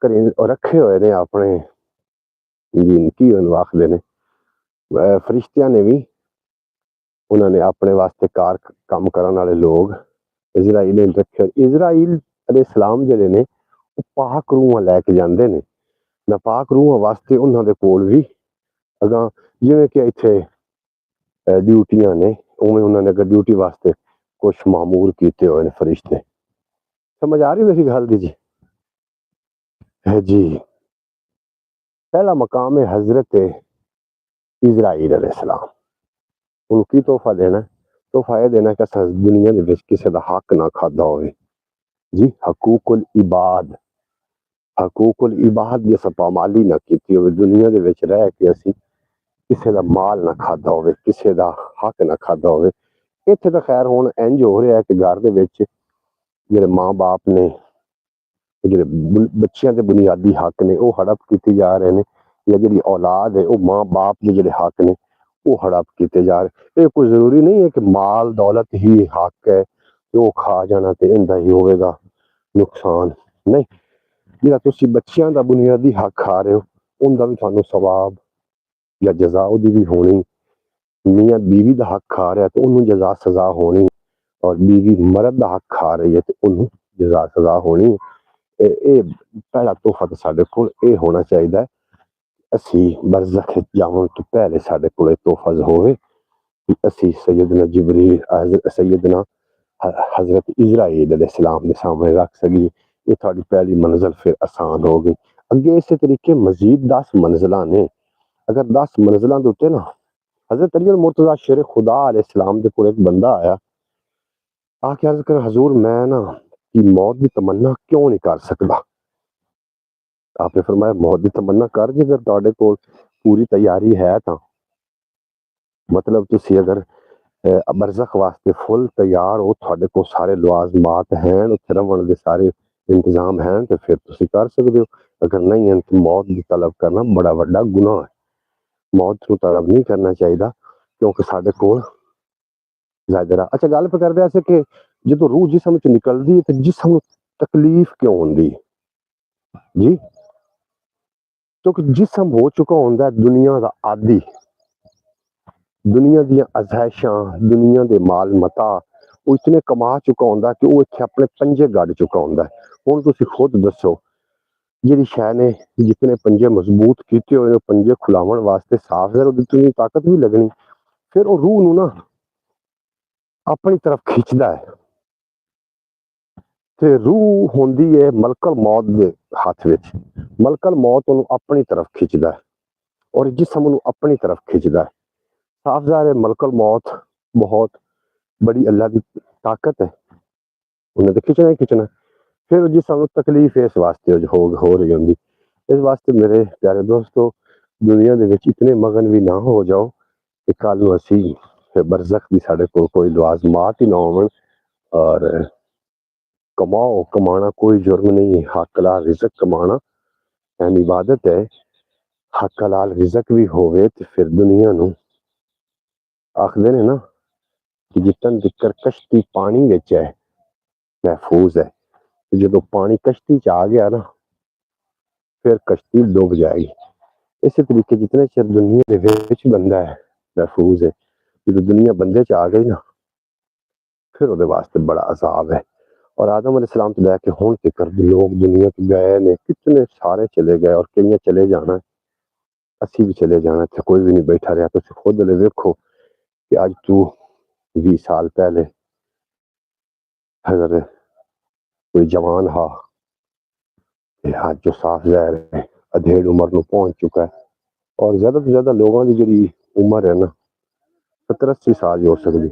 घरें रखे हुए ने अपने की उन्होंने आखदे ने फरिश्तियां ने भी उन्होंने अपने वास्ते कार काम करने वाले लोग इज़राइल ने रखे। इज़राइल अलैहिस्सलाम जेड़े ने वो पाक रूहां लैके जांदे ने। ਨਾਪਾਕ ਰੂਹਾਂ ਵਾਸਤੇ ਉਹਨਾਂ ਦੇ ਕੋਲ ਵੀ ਅਗਾਂਹ ਜਿਵੇਂ ਕਿ ਇੱਥੇ ਡਿਊਟੀਆਂ ਨੇ, ਉਵੇਂ ਉਹਨਾਂ ਨੇ ਅੱਗੇ ਡਿਊਟੀ ਵਾਸਤੇ ਕੁਛ ਮਾਮੂਰ ਕੀਤੇ ਹੋਏ ਨੇ ਫਰਿਸ਼ਤੇ। ਸਮਝ ਆ ਰਹੀ ਮੇਰੀ ਗੱਲ ਦੀ ਜੀ? ਹੈ ਜੀ। ਪਹਿਲਾ ਮਕਾਮ ਹੈ ਹਜ਼ਰਤ ਇਜ਼ਰਾਈਲ अलैहिस्सलाम। ਉਹਨੂੰ ਕੀ ਤੋਹਫਾ ਦੇਣਾ? ਤੋਹਫਾ ਇਹ ਦੇਣਾ ਕਿ ਅਸਾਂ ਦੁਨੀਆ ਦੇ ਵਿੱਚ ਕਿਸੇ ਦਾ ਹੱਕ ਨਾ ਖਾਦਾ ਹੋਵੇ ਜੀ। ਹਕੂਕੁਲ ਇਬਾਦ ਦੀ ਅਸਾਂ ਪਾਮਾਲੀ ਨਾ ਕੀਤੀ ਹੋਵੇ। ਦੁਨੀਆ ਦੇ ਵਿੱਚ ਰਹਿ ਕੇ ਅਸੀਂ ਕਿਸੇ ਦਾ ਮਾਲ ਨਾ ਖਾਦਾ ਹੋਵੇ, ਕਿਸੇ ਦਾ ਹੱਕ ਨਾ ਖਾਦਾ ਹੋਵੇ। ਇੱਥੇ ਤਾਂ ਖੈਰ ਹੁਣ ਇੰਝ ਹੋ ਰਿਹਾ ਕਿ ਘਰ ਦੇ ਵਿੱਚ ਜਿਹੜੇ ਮਾਂ ਬਾਪ ਨੇ, ਜਿਹੜੇ ਬੱਚਿਆਂ ਦੇ ਬੁਨਿਆਦੀ ਹੱਕ ਨੇ ਉਹ ਹੜਪ ਕੀਤੇ ਜਾ ਰਹੇ ਨੇ, ਜਾਂ ਜਿਹੜੀ ਔਲਾਦ ਹੈ ਉਹ ਮਾਂ ਬਾਪ ਦੇ ਜਿਹੜੇ ਹੱਕ ਨੇ ਉਹ ਹੜਪ ਕੀਤੇ ਜਾ ਰਹੇ। ਇਹ ਕੋਈ ਜ਼ਰੂਰੀ ਨਹੀਂ ਹੈ ਕਿ ਮਾਲ ਦੌਲਤ ਹੀ ਹੱਕ ਹੈ ਤੇ ਉਹ ਖਾ ਜਾਣਾ ਤੇ ਇਹਦਾ ਹੀ ਹੋਵੇਗਾ ਨੁਕਸਾਨ। ਨਹੀਂ, ਜਿਹੜਾ ਤੁਸੀਂ ਬੱਚਿਆਂ ਦਾ ਬੁਨਿਆਦੀ ਹੱਕ ਖਾ ਰਹੇ ਹੋ ਉਹਦਾ ਵੀ ਤੁਹਾਨੂੰ ਸਵਾਬ ਜਾਂ ਜਜ਼ਾ ਉਹਦੀ ਵੀ ਹੋਣੀ। ਮੀਆਂ ਬੀਵੀ ਦਾ ਹੱਕ ਖਾ ਰਿਹਾ ਤੇ ਉਹਨੂੰ ਜਜ਼ਾ ਸਜ਼ਾ ਹੋਣੀ, ਔਰ ਬੀਵੀ ਮਰਦ ਦਾ ਹੱਕ ਖਾ ਰਹੀ ਹੈ ਤੇ ਉਹਨੂੰ ਜਜ਼ਾ ਸਜ਼ਾ ਹੋਣੀ। ਇਹ ਪਹਿਲਾ ਤੋਹਫਾ ਤਾਂ ਸਾਡੇ ਕੋਲ ਇਹ ਹੋਣਾ ਚਾਹੀਦਾ ਹੈ। ਅਸੀਂ ਬਰਜ਼ਖ ਜਾਵਣ ਤੋਂ ਪਹਿਲੇ ਸਾਡੇ ਕੋਲ ਇਹ ਤੋਹਫਾ ਹੋਵੇ ਕਿ ਅਸੀਂ ਸੈਯਦਨਾ ਜਿਬਰੀਲ, ਸੈਯਦਨਾ ਹਜ਼ਰਤ ਇਜ਼ਰਾਈਲ अलैहिस्सलाम ਦੇ ਸਾਹਮਣੇ ਰੱਖ ਸਕੀਏ। ਇਹ ਤੁਹਾਡੀ ਪਹਿਲੀ ਮੰਜ਼ਿਲ ਫਿਰ ਆਸਾਨ ਹੋ ਗਈ। ਅੱਗੇ ਇਸੇ ਤਰੀਕੇ ਮਜ਼ੀਦ 10 ਮੰਜ਼ਿਲਾਂ ਨੇ। ਅਗਰ 10 ਮੰਜ਼ਿਲਾਂ ਦੇ ਉੱਤੇ ਨਾ हजरत अली मुर्तज़ा शेर खुदा अलैहिस्सलाम के कोल एक बंदा आया, आके अर्ज कर हजूर मैं ना की मौत की तमन्ना क्यों नहीं कर सकता। आपने फरमाया मौत की तमन्ना कर जे अगर तुहाडे कोल पूरी तैयारी है तो, मतलब तुसी अगर बरज़ख वास्ते फुल तैयार हो, तुहाडे कोल सारे लवाजमात हैं, उत्थे रहण दे सारे इंतजाम हैं तो फिर तुसी कर सकते हो। अगर नहीं है तो मौत की तलब करना बड़ा वड्डा गुनाह है। मौत को तलब नहीं करना चाहिए क्योंकि साढ़े कोल ज़ाहिर। अच्छा, गल करते ऐसे कि जो रूह जिसम च निकलती है तो जिसम तकलीफ क्यों होंगी जी? क्योंकि जिसम हो चुका होंगे दुनिया का आदि, दुनिया दी अज़ाइशां, दुनिया के माल मता वो इतने कमा चुका होंगे कि वो इतने अपने पंजे गढ़ चुका होंगे। हुण तुसीं खुद दसो जी शह ने जितने पंजे मजबूत किए हुए पंजे खुलावन वास्ते साफ है, उतनी ताकत भी लगनी। फिर वो रूह नूं ना अपनी तरफ खिंचता है ते रूह होंदी है मलकल मौत के हाथ विच। मलकल मौत उन्होंने अपनी तरफ खिंचता है और जिसम नूं अपनी तरफ खिंचता है। साफ ज़ाहिर है मलकल मौत बहुत बड़ी अल्लाह की ताकत है, उन्हें तो खिंचना ही खिंचना। फिर जिसम तकलीफ इस वास्ते हो रही होंगी। इस वास्ते मेरे प्यारे दोस्तों, दुनिया के विच इतने मगन भी ना हो जाओ कि कल नूं असीं बरज़ख की साढ़े कोल कोई लवाजमात ही ना होवन। और कमाओ, कमाना कोई जुर्म नहीं है। हक हलाल रिज़क कमाना अहम इबादत है। हक हलाल रिज़क भी होवे तो फिर दुनिया नूं आखदे ने ना कि जितन तिकर कश्ती पानी विच है महफूज है, तो जो पानी कश्ती च आ गया ना फिर कश्ती डूब जाएगी। इसी तरीके जितने चिर दुनिया दे विच बंदा है महफूज है, जो दुनिया बंदे च आ गई ना फिर वो वास्ते बड़ा अजाब है। और आदम अलैहिस्सलाम तो लैके हुण तक लोग दुनिया तो गए ने, कितने सारे चले गए और कई चले जाना, असी भी चले जाना, इत्थे कोई भी नहीं बैठा रहा। तुसीं खुद ले वेखो कि अज तू 20 साल पहले अगर कोई जवान हा अज जो साफ ज़ाहिर है अधेड़ उम्र में पहुंच चुका है। और ज़्यादा तो ज़्यादा लोगों की जी उम्र है ना 70-80 साल ही हो सकती।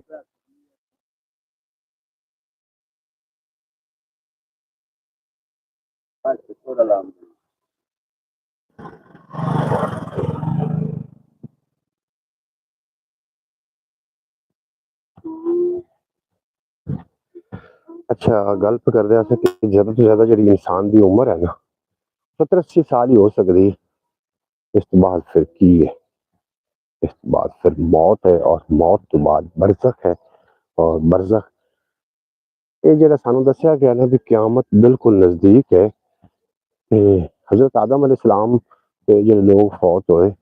अच्छा, गल करते कि ज़्यादा तो ज़्यादा जी इंसान की उम्र है ना 70-80 साल ही हो सकती। इस तो बाद फिर की है, इस तो बाद फिर मौत है और मौत तो बाद बरज़ख है। और बरज़ख ये जो सानू दसिया गया ना भी क्यामत बिल्कुल नज़दीक है। हज़रत आदम अलैहिस्सलाम के जो लोग फौत होए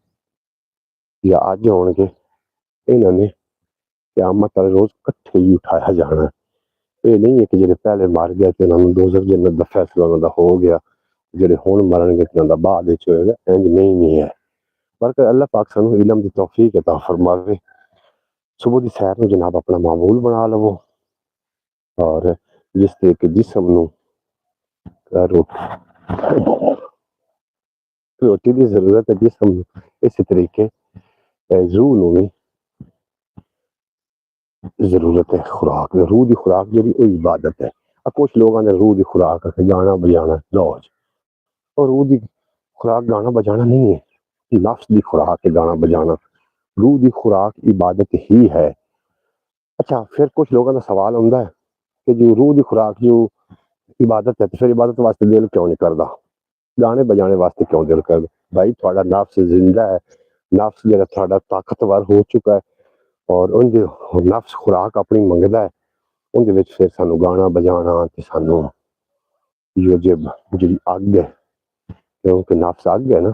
या अज होणगे, इन्होंने क्यामत वाले रोज़ कट्ठे ही उठाया जाना। ये नहीं है कि जो पहले मर गया तो इन्होंने दोज़ख जन्नत दा फैसला उन्होंने हो गया ਜਿਹੜੇ ਹੁਣ ਮਰਨਗੇ ਤੇ ਉਹਨਾਂ ਦਾ ਬਾਅਦ ਵਿੱਚ ਹੋਏਗਾ, ਇੰਜ ਨਹੀਂ ਹੈ। ਬਲਕਿ ਅੱਲਾਹ ਪਾਕ ਸਾਨੂੰ ਇਲਮ ਦੀ ਤੌਫੀਕ ਅਤਾ फरमावे। सुबह की सैर में जनाब अपना मामूल बना लवो और जिस तरीके जिसम नूं रोटी की जरूरत है, जिसम नूं इस तरीके रूह नूं भी जरूरत है खुराक। रूह की खुराक जी इबादत है। कुछ लोगों ने रूह की खुराक गाना बजाना लौज, और रूह की खुराक गाना बजाना नहीं है, नफ्स की खुराक है गाना बजाना। रूह की खुराक इबादत ही है। अच्छा, फिर कुछ लोगों का सवाल आता है कि जो रूह की खुराक जो इबादत है, तो फिर इबादत वास्ते दिल क्यों नहीं करता, गाने बजाने वास्ते क्यों दिल करता? भाई थोड़ा नफ्स जिंदा है, नफ्स जो थोड़ा ताकतवर हो चुका है और उनके नफ्स खुराक अपनी मंगता है, उनके फिर सानू गाना बजाना ते सानू जो जी अग है, क्योंकि नफ्स अग है ना,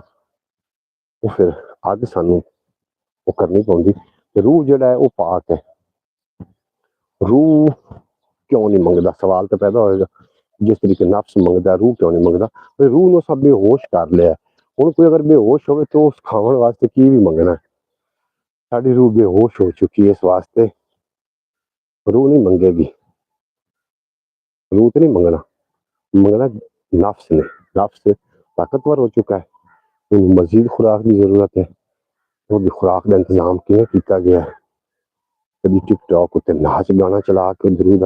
वो फिर अग सानू वो करनी पौंदी। रूह जो है वो पाक है। रूह क्यों नहीं मंगता, सवाल तो पैदा होएगा। जिस तरीके नफ्स मंगता, रूह क्यों नहीं मंगता? रूह ने सब बेहोश कर लिया। हुण कोई अगर बेहोश हो तो उस खावन वास्ते की भी मंगना है? साडी रूह बेहोश हो चुकी है, इस वास्ते रूह नहीं मंगेगी। रूह तो नहीं मंगना, मंगना नफ्स ने। नफ्स ताकतवर हो चुका है, उन्हें मजीद खुराक की जरूरत है। वो खुराक का इंतजाम किया किया गया है। कभी टिकटॉक उत्ते नाच गाना चला के दरूद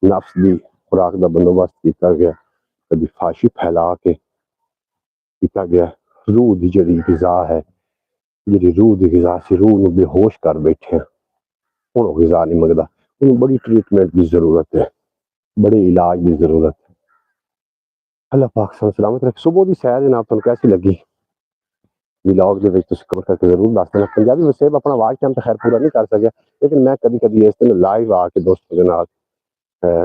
नफ्स की खुराक का बंदोबस्त किया गया, कभी फाशी फैला के किया गया। रूह की जी गिजा है, जी रूह की गिजा से रूह को बेहोश कर बैठे, हूँ गिजा नहीं मंगता। उन्हें बड़ी ट्रीटमेंट की जरूरत है, बड़े इलाज की जरूरत है। अल्लाह पाक सलामत रखे। सुबह की सैर जनाब तुहानू कैसी लगी? व्लॉग के कमेंट करके जरूर दस देना। पंजाबी वसेब अपना आवाज टाइम तो खैर पूरा नहीं कर सके, लेकिन मैं कभी कभी इस दिन लाइव आके दोस्तों के नाल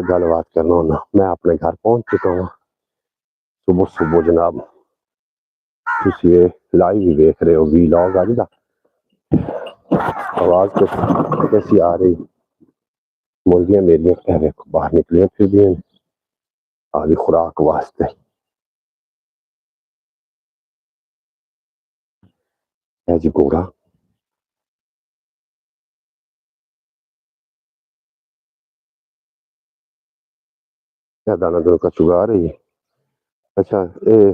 गलबात करना होना। मैं अपने घर पहुंच चुका हूँ सुबह सुबह जनाब। तुसी ये लाइव ही देख रहे हो व्लॉग अज दा। आवाज कैसी आ रही? मुर्गियां मेरियां बाहर निकलियां फिर आदि खुराक वास्ते। है जी घोड़ा, क्या दाना दोनों का चुगा रही है। अच्छा, ये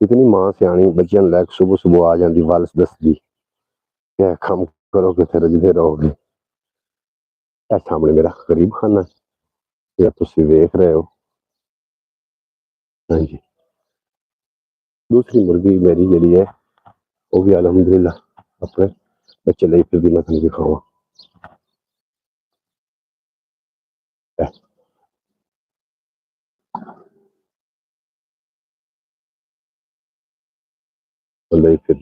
इतनी मां सियाणी बच्चियां लैके सुबह सुबह आ जाती वालस दसदी क्या कम करोगे फिर रजदे रहोगे। ए सामने मेरा गरीब खाना है, तुम वेख रहे हो। हाँ जी, दूसरी मुर्गी मेरी जी है वो भी अलहमदुलिल्लाह अपने बच्चे लाई फिर मैं तुम दिखावा। लाई फिर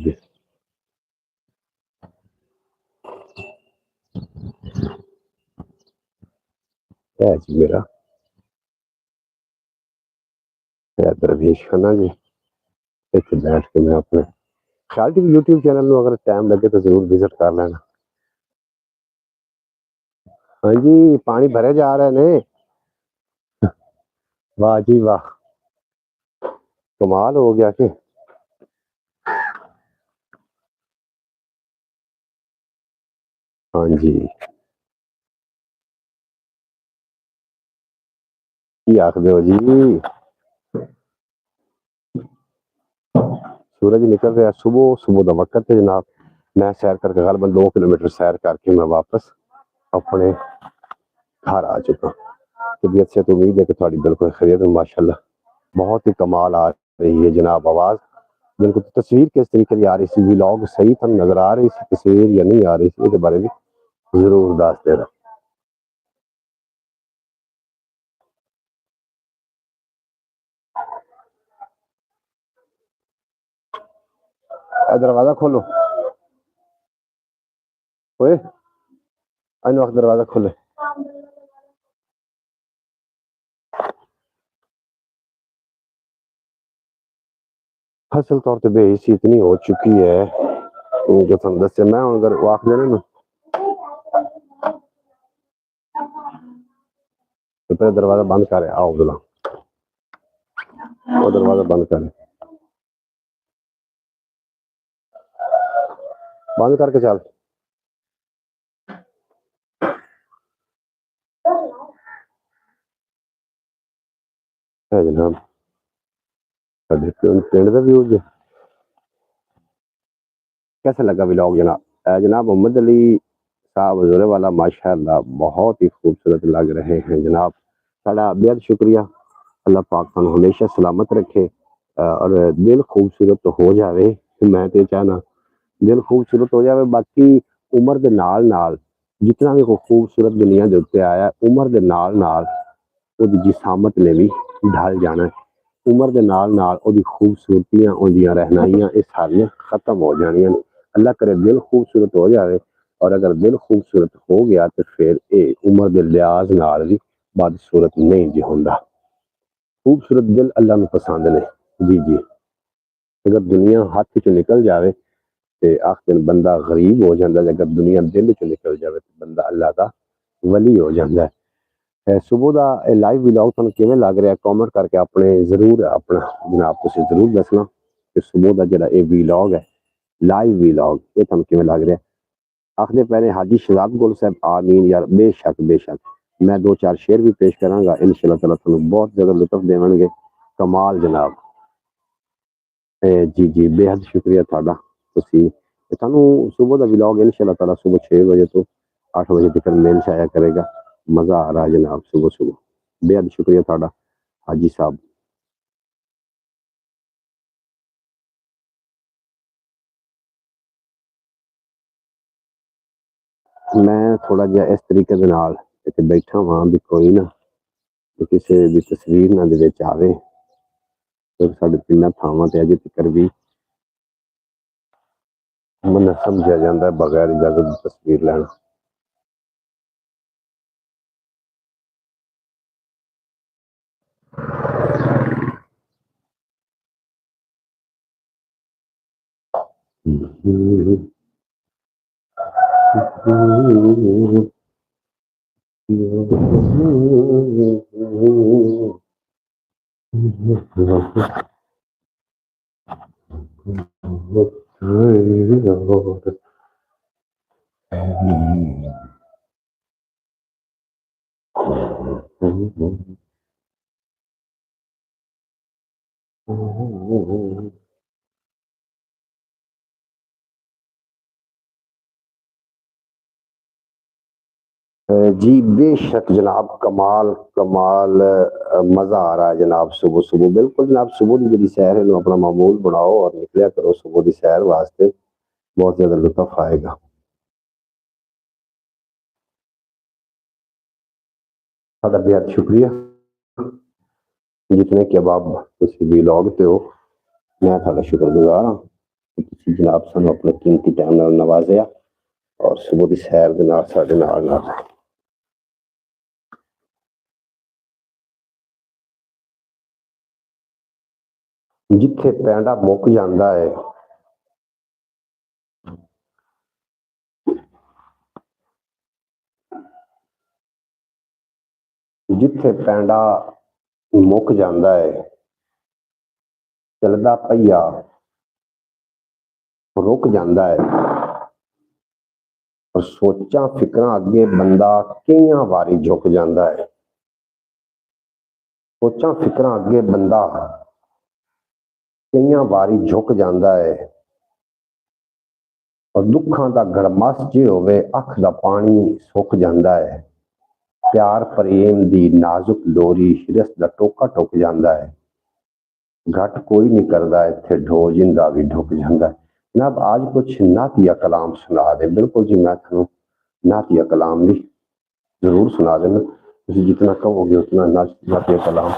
है जी मेरा दरवेश खाना जी। इतने बैठ के मैं अपने ख्याल टीवी यूट्यूब चैनल में अगर टाइम लगे तो जरूर विजिट कर लेना। हाँ जी, पानी भरे जा रहे ने। वाह जी वाह, कमाल हो गया कि। हाँ जी, की आखदे हो जी? सूरज निकल रहा सुबह सुबह का वक्त है जनाब। मैं सैर करके गलबन 2 किलोमीटर सैर करके मैं वापस अपने घर आ चुका। तबीयत से तो उम्मीद है कि थोड़ी बिल्कुल खैरियत है माशाल्लाह। बहुत ही कमाल आ रही है जनाब आवाज़। बिल्कुल तस्वीर किस तरीके की आ रही थी, व्लॉग सही था नजर आ रही थी तस्वीर या नहीं आ रही थी, इसके बारे में जरूर दस देना। दरवाजा खोलो ओए, इन वक्त दरवाजा खोले। असल तौर पर बेहिसी इतनी हो चुकी है जो तुम दस मैं अगर वाक देने ना तो पहले दरवाजा बंद करे आओ बुला। वो दरवाजा बंद कर, बंद करके चल। है जनाब साडे पिंड दा व्यू जे कैसा लगा व्लॉग जनाब? जनाब मोहम्मद अली साहब हजूर वाला माशाअल्लाह बहुत ही खूबसूरत लग रहे हैं जनाब। साडा बेहद शुक्रिया। अल्लाह पाक सानू हमेशा सलामत रखे और दिल खूबसूरत हो जाए। मैं तो चाहना दिल खूबसूरत हो जाए। बाकी उम्र के नाल नाल जितना भी कोई खूबसूरत दुनिया के उत्ते आया उम्र के नाल नाल ਉਹਦੀ जिसामत ने भी ढल जाना है। उम्र के नाल नाल ਉਹਦੀ खूबसूरतियां ਉਹਦੀਆਂ रहनाइयां ये सारियां खत्म हो जानियां ने। अल्लाह करे दिल खूबसूरत हो जाए और अगर दिल खूबसूरत हो गया तो फिर ये उम्र के लिहाज नाल भी बदसूरत नहीं जी होंदा। खूबसूरत दिल अल्लाह ਨੂੰ पसंद ने जी जी। अगर दुनिया हाथ चो निकल जाए तो आखिर बंदा गरीब हो जाता है। अगर दुनिया दिल चो निकल जाए तो बंदा अल्लाह का वली हो जाता है। सुबह का लाइव व्लॉग तुहानू किवें लग रहा कॉमेंट करके अपने जरूर अपना जनाब तुसीं जरूर दसना कि सुबह का जिहड़ा ये व्लॉग है लाइव व्लॉग ये तुहानू किवें लग रहा। आखिर पहले हाजी शहजाद गुल साहब आमीन यार बेशक बेशक। मैं दो चार शेर भी पेश करांगा इंशाअल्लाह ताला तुहानू बहुत ज़्यादा लुत्फ देवणगे। कमाल जनाब। जी जी बेहद शुक्रिया तुहाडा। तुसीं सानू सुबह का व्लॉग इंशाअल्लाह ताला सुबह 6 बजे तो 8 बजे तक मिल जाया करेगा। मज़ा आ रहा है जनाब सुबह सुबह। बेहद शुक्रिया तुहाडा हाजी साहब। मैं थोड़ा जिहा इस तरीके दे नाल इत्थे बैठा वां भी कोई ना किसी दी तस्वीर ना दे विच आवे। क्योंकि साडे तिन्नां थावां ते अजे तकर भी मना समझिया जांदा है बगैर इजाजत दी तस्वीर लैना। जी बेशक जनाब कमाल कमाल मज़ा आ रहा है जनाब सुबह सुबह। बिल्कुल जनाब सुबह की जी सैर है इन्हू अपना मामूल बनाओ और निकलिया करो सुबह की सैर वास्ते। बहुत ज़्यादा लुत्फ आएगा। साडा बेहद शुक्रिया जितने कि अब आप तुसीं व्लॉग ते हो। मैं तुहाडा शुक्रगुजार हाँ कि तुसीं जनाब सानू अपने कीमती टाइम नाल नवाजिया और सुबह की सैर दे नाल साडे नाल नाल जिथे पैंडा मुक जांदा है जिथे पैंडा मुक जांदा है चलदा पहिया रुक जांदा है और सोचा फिक्रां अगे बंदा कईयां वारी झुक जांदा है। सोचा फिक्रां अगे बंदा कईयां वारी झुक जांदा है और दुखां दा गड़मस जे होवे अख दा पानी सुक जांदा है। प्यार प्रेम दी नाजुक डोरी हिरस दा टोका टुक जांदा है। घट कोई नहीं करदा इत्थे ढो जिंदा भी ढुक जांदा है। जनाब आज कुछ नातिया कलाम सुना दे। बिल्कुल जी मैं थानू नातिया कलाम भी जरूर सुना देना। तुसीं जितना कहोगे उतना नातिया कलाम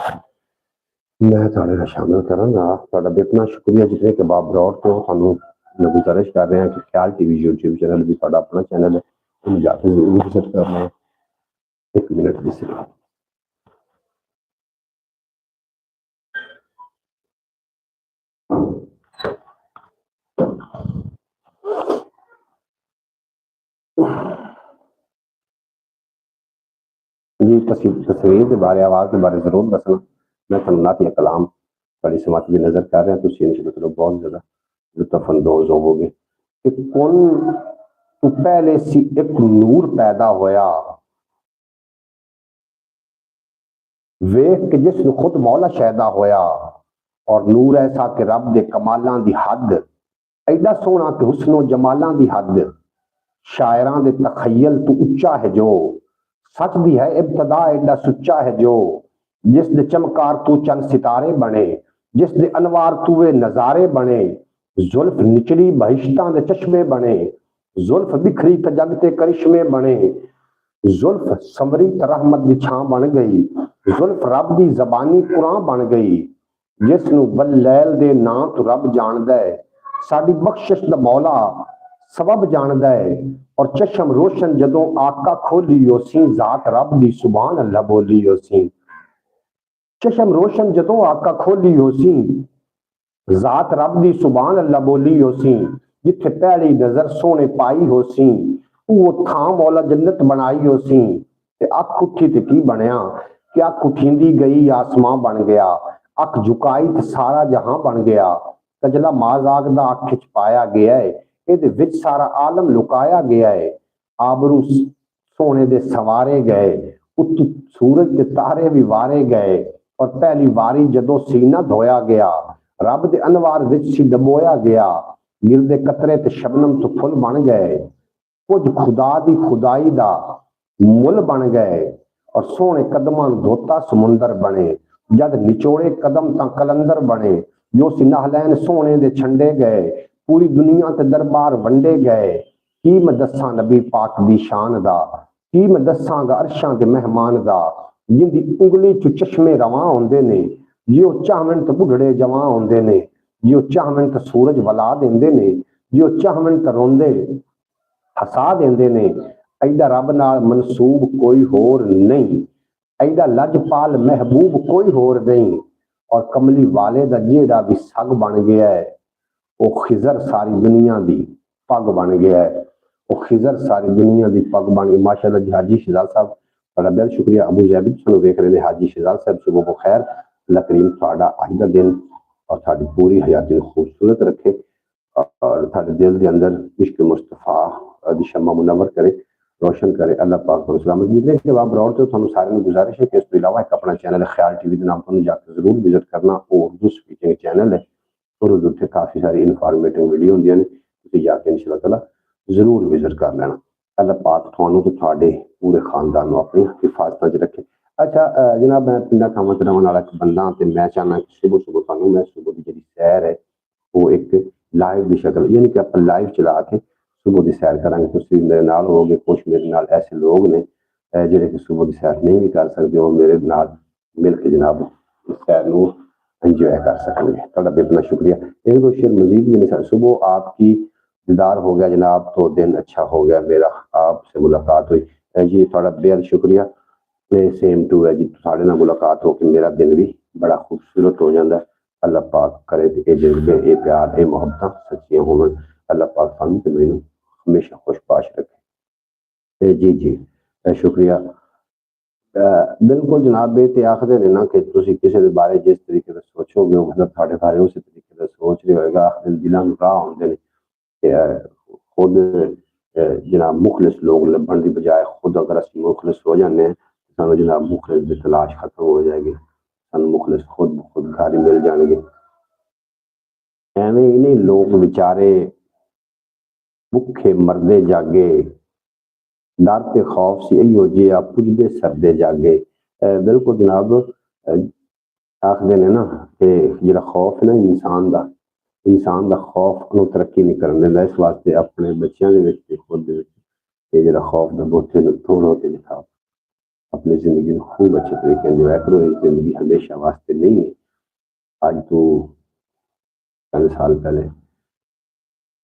मैं तुहाडे नाल शामिल करांगा। तुहाडा बेतना शुक्रिया जितने कि बाब ब्रॉड तो थानू मैं गुजारिश कर रहा कि ख्याल टीवी यूट्यूब चैनल भी तुहाडा अपना चैनल है उन्हें जाके जरूर विजिट करना है। एक मिनट की सिर्फ जी तस्वीर के बारे आवाज़ के बारे जरूर दसना। मैं थानू नातिया कलाम ਤੁਹਾਡੀ ਸਮਾਤ ਦੀ ਨਜ਼ਰ ਕਰ ਰਹੇ ਹਾਂ, ਤੁਸੀਂ ਇਨਸ਼ਾਅੱਲਾ ਬਹੁਤ ਜ਼ਿਆਦਾ ਲੁਤਫ-ਅੰਦੋਜ਼ ਹੋਵੋਗੇ ਕਿ ਕੁਨ ਤੋਂ ਪਹਿਲੇ ਸੀ ਇੱਕ ਨੂਰ ਪੈਦਾ ਹੋਇਆ, ਵੇਖ ਕੇ ਜਿਸ ਨੂੰ ਖੁਦ ਮੌਲਾ ਸ਼ੈਦਾ ਹੋਇਆ, ਔਰ ਨੂਰ ਐਸਾ ਕਿ ਰੱਬ ਦੇ ਕਮਾਲਾਂ ਦੀ ਹੱਦ, ਐਡਾ ਸੋਹਣਾ ਕਿ ਹੁਸਨੋ ਜਮਾਲਾਂ ਦੀ ਹੱਦ, शायरां दे तखयल तू उच्चा है जो, सच भी है इब्तदा एडा सुच्चा है जो, जिस दे चमकार तू चंद सितारे बने, जिस दे अनवार तू वे नजारे बने, जुल्फ निचली बहिश्तां दे चश्मे बने, जुल्फ बिखरी तजगते करिश्मे बने, जुल्फ समरी रहमत दी छां बन गई, जुल्फ रब दी जबानी कुरान बन गई, जिस नू बल्लैल दे नां तू रब जानदा है, साडी बख्शिश दा मौला सबब जानदा है, और चशम रोशन जदों आका खोलियो सी, जात रब दी सुभान अल्लाह बोलियो सी, चशम रोशन जदों आका खोलियो सी, जात रब दी सुभान अल्लाह बोलियो सी, जिथे पहली नजर सोने पाई हो सी, वो थां मौला जन्नत बनाई हो सी, ते अख उठी ते की बनया कि अख उठींदी गई आसमां बन गया, अख झुकाई ते सारा जहां बन गया, कजला माजाक दा अख च पाया गया है, ਇਹਦੇ ਵਿੱਚ ਸਾਰਾ ਆਲਮ ਲੁਕਾਇਆ ਗਿਆ ਹੈ, ਆਬਰੂ ਸੋਨੇ ਦੇ ਸਵਾਰੇ ਗਏ, ਉੱਤੋਂ ਸੂਰਜ ਦੇ ਤਾਰੇ ਵੀ ਵਾਰੇ ਗਏ, ਔਰ ਪਹਿਲੀ ਵਾਰੀ ਜਦੋਂ ਸੀਨਾ ਧੋਇਆ ਗਿਆ, ਰੱਬ ਦੇ ਅਨਵਾਰ ਵਿੱਚ ਸੀ ਡਬੋਇਆ ਗਿਆ, ਗਿਰਦੇ ਕਤਰੇ ਤੇ ਸ਼ਬਨਮ ਤੋਂ ਫੁੱਲ ਬਣ ਗਏ, ਕੁਝ ਖੁਦਾ ਦੀ ਖੁਦਾਈ ਦਾ ਮੁੱਲ ਬਣ ਗਏ, ਔਰ ਸੋਹਣੇ ਕਦਮਾਂ ਨੂੰ ਧੋਤਾ ਸਮੁੰਦਰ ਬਣੇ, ਜਦ ਨਿਚੋੜੇ ਕਦਮ ਤਾਂ ਕਲੰਦਰ ਬਣੇ, ਜੋ ਸੀ ਨਹਲੈਨ ਸੋਨੇ ਦੇ ਛੰਡੇ ਗਏ, पूरी दुनिया ते दरबार वंडे गए, की मैं दसा नबी पाक दी शान दा, की मैं दसांगा अरशां दे मेहमान दा, जिंदी उंगली चु चश्मे रवां होंदे ने, जिओ चाहवन ते बुढ़ड़े जवां होंदे ने, जिओ चाहवन ते सूरज वला देंदे ने, जिओ चाहवन ते रोंदे हसा देंदे ने, ऐडा रब नाल मनसूब कोई होर नहीं, ऐडा लजपाल महबूब कोई होर नहीं, और कमली वाले दा जेड़ा भी सग बन गया है, वो खिजर सारी दुनिया दी पग बन गया है, वो खिजर सारी दुनिया दी पग बन गई। माशाअल्लाह जी हाजी शहजाद साहब बड़ा बहुत शुक्रिया, अबू जैब सानू देख रहे हैं हाजी शहजाद साहब, सुबह को खैर, अल्लाह करीम तुहाडा अज दा दिन और तुहाडी पूरी हयाती नूं खूबसूरत रखे, और तुहाडे दिल दे अंदर इश्क मुस्तफा दी शम्मा मुनव्वर करे, रोशन करे, अल्लाह पाक और सलामत जितने के बाद ब्रॉड तो तुहानू सारे नूं गुजारिश है कि इस तो इलावा एक अपना चैनल है ख्याल टीवी के नाम, तुहानू जाकर जरूर विजिट करना, और उर्दू स्पीकिंग चैनल है, और उत्थे काफ़ी सारी इनफॉर्मेटिव वीडियो होंदियां ने, तुसीं जाके इंशाअल्लाह ताला जरूर विजिट कर लेना। अल्लाह पाक तुहानू ते तुहाडे पूरे खानदान नूं अपनी हिफाजत च रखे। अच्छा जनाब, मैं पिंडां थावां ते रहण वाला एक बंदा ते मैं चाहना कि सुबह सुबह तुहानू मैं सुबह की जिहड़ी सैर है वो एक लाइव की शक्ल, यानी कि आपां लाइव चला के सुबह की सैर करांगे, तुसीं मेरे नाल होवोगे, कुछ मेरे नाल ऐसे लोग ने जिहड़े कि सुबह की सैर नहीं भी कर सकदे, वो मेरे नाल मिल के जनाब इस सैर नूं एंजॉय कर सकेंगे। थोड़ा बेहतना शुक्रिया। एक दो शेर मजीद भी नहीं, सुबह आपकी दीदार हो गया जनाब तो दिन अच्छा हो गया मेरा, आपसे मुलाकात हुई जी, थोड़ा बेहद शुक्रिया। सेम टू है जी, साढ़े नाल मुलाकात हो के मेरा दिन भी बड़ा खूबसूरत हो जाता है। अल्लाह पाक करे ये जज्बे, ये प्यार, ये मोहब्बत सच्चियां होवन, अल्लाह पाक सानू ते मैनू हमेशा खुशबाश रखे जी जी, शुक्रिया। बिल्कुल जनाब, ये आखते ने ना कि तुसीं किसी के बारे जिस तरीके से सोचोगे मतलब तुहाडे बारे उस तरीके से सोच रहे होएगा, आखदे दिलों नूं राह होंदे ने कि खुद जनाब मुखलिस लोग लभण की बजाय खुद अगर असीं मुखलिस हो जाने सानू जनाब मुखलिस की तलाश खत्म हो जाएगी, सानू मुखलिस खुद खुद घर ही मिल जाएंगे। एवें ही नहीं लोग बेचारे भुखे मरदे जागे, डर ते खौफ से इहो जिहा पुजदे सरदे जागे। बिल्कुल जनाब, आखदे ने ना कि जिहड़ा खौफ है ना इंसान दा खौफ उहनूं तरक्की नहीं करन दिंदा, इस वास्ते अपने बच्चों दे विच ते खुद दे विच ये जिहड़ा खौफ दा बोझ थोड़ा ते जनाब अपनी जिंदगी को खूब अच्छे तरीके एंजॉय करो। ये जिंदगी हमेशा वास्ते नहीं है। आज तो चंद साल पहले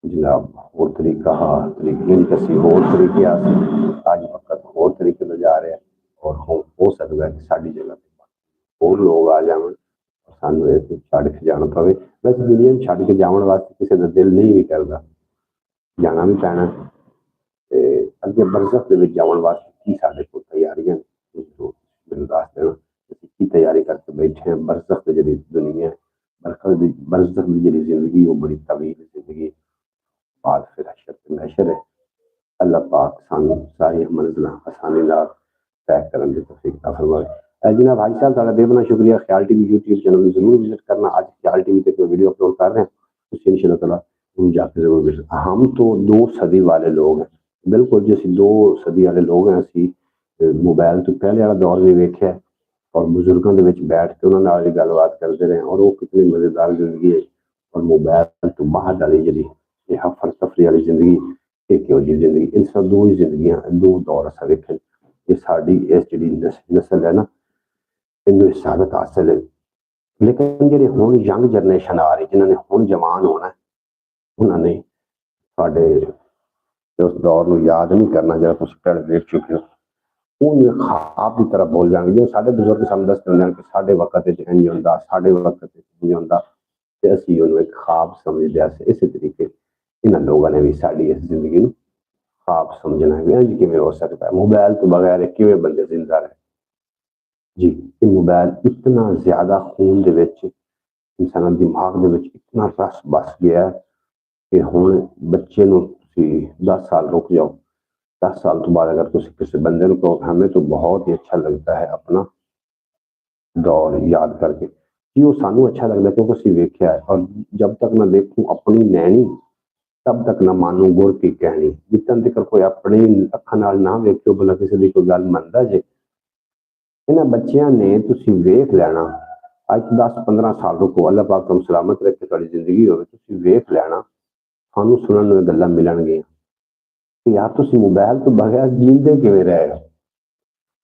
जनाब होर तरीका तरीके होर तरीके आज वक्त होर तरीके तो जा रहे हैं, और हो सकता है कि साड़ी जगह पर होर लोग आ जावन और सानू इस छड़ के जाना पवे। वैसे दुनिया छड़ के जावन वास्ते किसी का दिल नहीं भी करता, जाना भी पैना ते अगे बरसत दे विच जावन वास्ते की साडे कोल तैयारियां मैनूं दस देना, की तैयारी करके बैठे हैं। बरसत दी जिहड़ी दुनिया बरज़ख दी जेहड़ी ज़िंदगी वो बड़ी तवील ज़िंदगी बाद फिर हशर ते महशर है। अल्लाह पाक सानू सारी मंजिलां आसानी नाल तय करन दी तौफीक अता फरमावे। जनाब हाजी साहब तुहाडा बेपनाह शुक्रिया। ख्याल टीवी यूट्यूब चैनल में ज़रूर विजिट करना। आज ख्याल टीवी ते कोई वीडियो अपलोड कर रहे हैं, तुसीं इंशाअल्लाह ताला उन्हें जाके ज़रूर विजिट। हम तो 2 सदी वाले लोग हैं, बिल्कुल जी असीं 2 सदी वाले लोग हैं। असीं मोबाइल तो पहले वाला दौर भी वेख्या है और बुजुर्गों के विच बैठ के उन्हां नाल गलबात करते रहे और वो कितनी मज़ेदार ज़िंदगी है। और मोबाइल तो बाहर वाली जिहड़ी ये हफर तफरी वाली ज़िंदगी, ये किहो जी ज़िंदगी, इन सब 2 ही ज़िंदगियां 2 दौर असां वेखे। ये साडी इस जिहड़ी नस्ल है ना, इन्हूं सादत हासिल है। लेकिन जिहड़ी हुण यंग जनरेशन आ रही, जिन्हां ने हुण जवान होना है, उन्हां ने साडे उस दौर नूं याद नहीं करना जिहड़ा तुसीं पहले देख चुके हो। वो ख्वाब की तरह बोल जाएंगे जो साढ़े बुजुर्ग सानू दसदे हुंदे कि साढ़े वक्त इंज हुंदा, साढ़े वक्त इंज हुंदा, ते असीं उहनूं एक ख्वाब समझदे सी। इस तरीके इन्हां लोगों ने भी साडी इस जिंदगी नूं ख्वाब समझना है। इंज किवें हो सकता है, मोबाइल तो बगैर किवें बंदे जिंदा रहे। जी, ये मोबाइल इतना ज्यादा खून दे विच, इंसान दिमाग दे विच इतना रस बस गया है कि हुण बच्चे नूं तुसीं 10 साल रुक जाओ, 10 साल तो बाद अगर तुम किसी बंदे को कहो हमें तो बहुत ही अच्छा लगता है अपना दौर याद करके, कि वो सानू अच्छा लगता है क्योंकि असीं वेख्या है। और जब तक ना देखूं अपनी नैनी, तब तक ना मानू गुर की कहनी। जितन तक कोई अपनी अखां नाल ना वेख्यो भला किसी की कोई गल मनदा जे, इन्हां बच्चियां ने तुसीं वेख लैना। अज 10-15 साल रुको, अल्लाह पाक तुहानू सलामत रखे, तुहाडी जिंदगी होवे, तुसीं वेख लैना सानू सुनन नूं गल्लां मिलणगियां कि यार तुसीं मोबाइल तो बगैर जींदे किवें रहे हो।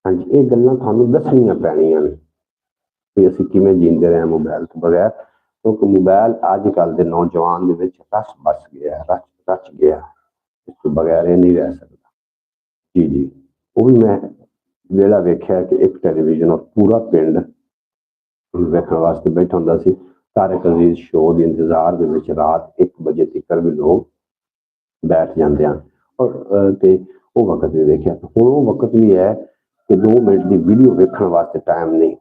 हाँ जी, ये गल्लां थानू दसणियां पैणियां ने कि असीं किवें जींदे रहे मोबाइल तो बगैर, क्योंकि मोबाइल अजकल के नौजवान दे विच रच बस गया है, रच गया है। इस तो बगैर ये नहीं रह सकता। जी जी, वो भी मैं वेला वेख्या कि एक टेलीविजन और पूरा पिंड वेखण वास्ते बैठा हुंदा सी। तारक अजीज शो के इंतजार दे विच रात 1 बजे तक भी लोग बैठ जाते हैं। और ते वो वक्त भी वेख्या, हुण वो वक्त भी है कि 2 मिनट की वीडियो वेखण वास्ते टाइम नहीं।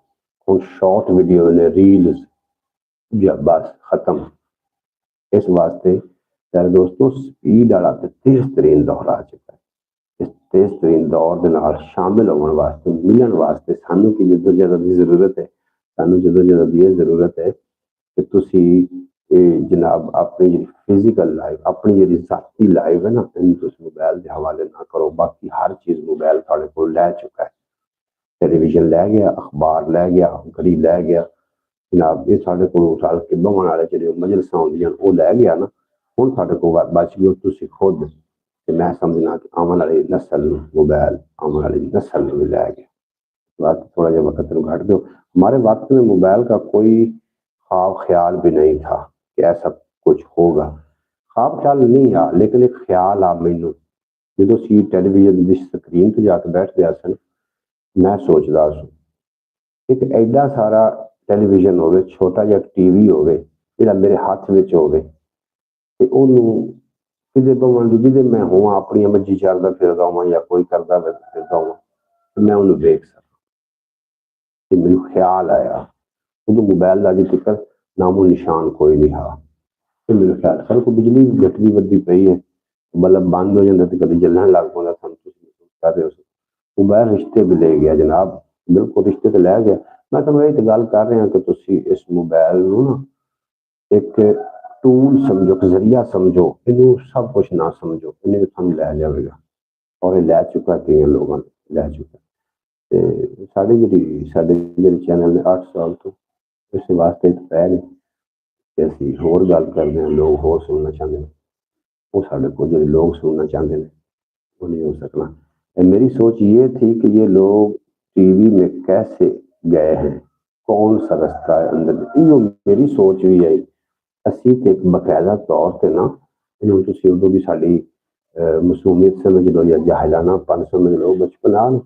हुण शॉर्ट वीडियो ने रील्स या बस खत्म। इस वास्ते प्यारे दोस्तों स्पीड वाला ते तेज तरीन दौर आ चुका है। इस तेज तरीन दौर दे नाल शामिल होने वास्ते, मिलन वास्ते सानू की जदोजहद की जरूरत है। सानू जदोजहद की जरूरत है कि तुसीं जनाब अपनी जी फिजिकल लाइफ, अपनी जी जाती लाइफ है ना, इन मोबाइल के हवाले ना करो। बाकी हर चीज़ मोबाइल थोड़े को लै चुका है। टेलीविजन लै गया, अखबार लै गया, घड़ी लै गया, जनाब ये साढ़े को रल के बहन वाले जो मजलिसां होंदियां वो लै गया ना। हुण साढ़े को बच गए तुसीं खुद, ते मैं समझना कि आने वाली नस्ल मोबाइल आने वाली नस्ल भी लै गया। बात थोड़ा जहा वक्त घट दो। हमारे वक्त में मोबाइल का कोई ख्वाब ख्याल भी नहीं था कि ऐसा कुछ होगा। ख्वाब ख्याल नहीं आ, लेकिन एक ख्याल आ मैनू जो सी टेलीविजन की स्क्रीन पर जाके बैठ गया सन, मैं सोचता सू एक एडा सारा टेलीविजन होवे, छोटा जिहा टीवी होवे जिहड़ा मेरे हाथ विच होवे, ते ओनू किते भावें जिहदे मैं होवां, अपनी मर्जी चलदा फिरदा होवां या कोई करदा फिरदा होवां, ते मैं ओनू वेख सकां। ते मैनू ख्याल आया, उदों मोबाइल का अजे तक नामो निशान कोई नहीं हा। ते मैनू ख्याल साढ़े कोल बिजली घटदी वधदी पई है, बल्ब बंद हो जाता तो कभी जलन लग पौंदा, सानू कर रहे हो। मोबाइल रिश्ते भी ले गया जनाब, बिल्कुल रिश्ते तो लै गया। मैं तुहानू ये गल कर रहा कि तुसीं इस मोबाइल नूं ना एक टूल समझो, एक जरिया समझो, इनू सब कुछ ना समझो, इन्हें तुहानू लै जाएगा और ये लै चुका है, कई लोगों ने लै चुका। ते साढ़े जिहड़े चैनल ने 8 साल तो इस वास्ते पै ने कि असीं होर गल करदे हां, लोग होर सुनना चाहते हैं, वो साढ़े को जो लोग सुनना चाहते हैं वो नहीं हो सकना। मेरी सोच ये थी कि ये लोग टीवी में कैसे गए हैं, कौन सा रास्ता है अंदर, यो मेरी सोच भी है। असीं ते एक बकायदा तौर पर ना इन्हूं तुसीं उदों भी साडी मासूमियत समझ लो या जाहिलानापन समझ लो, बचपन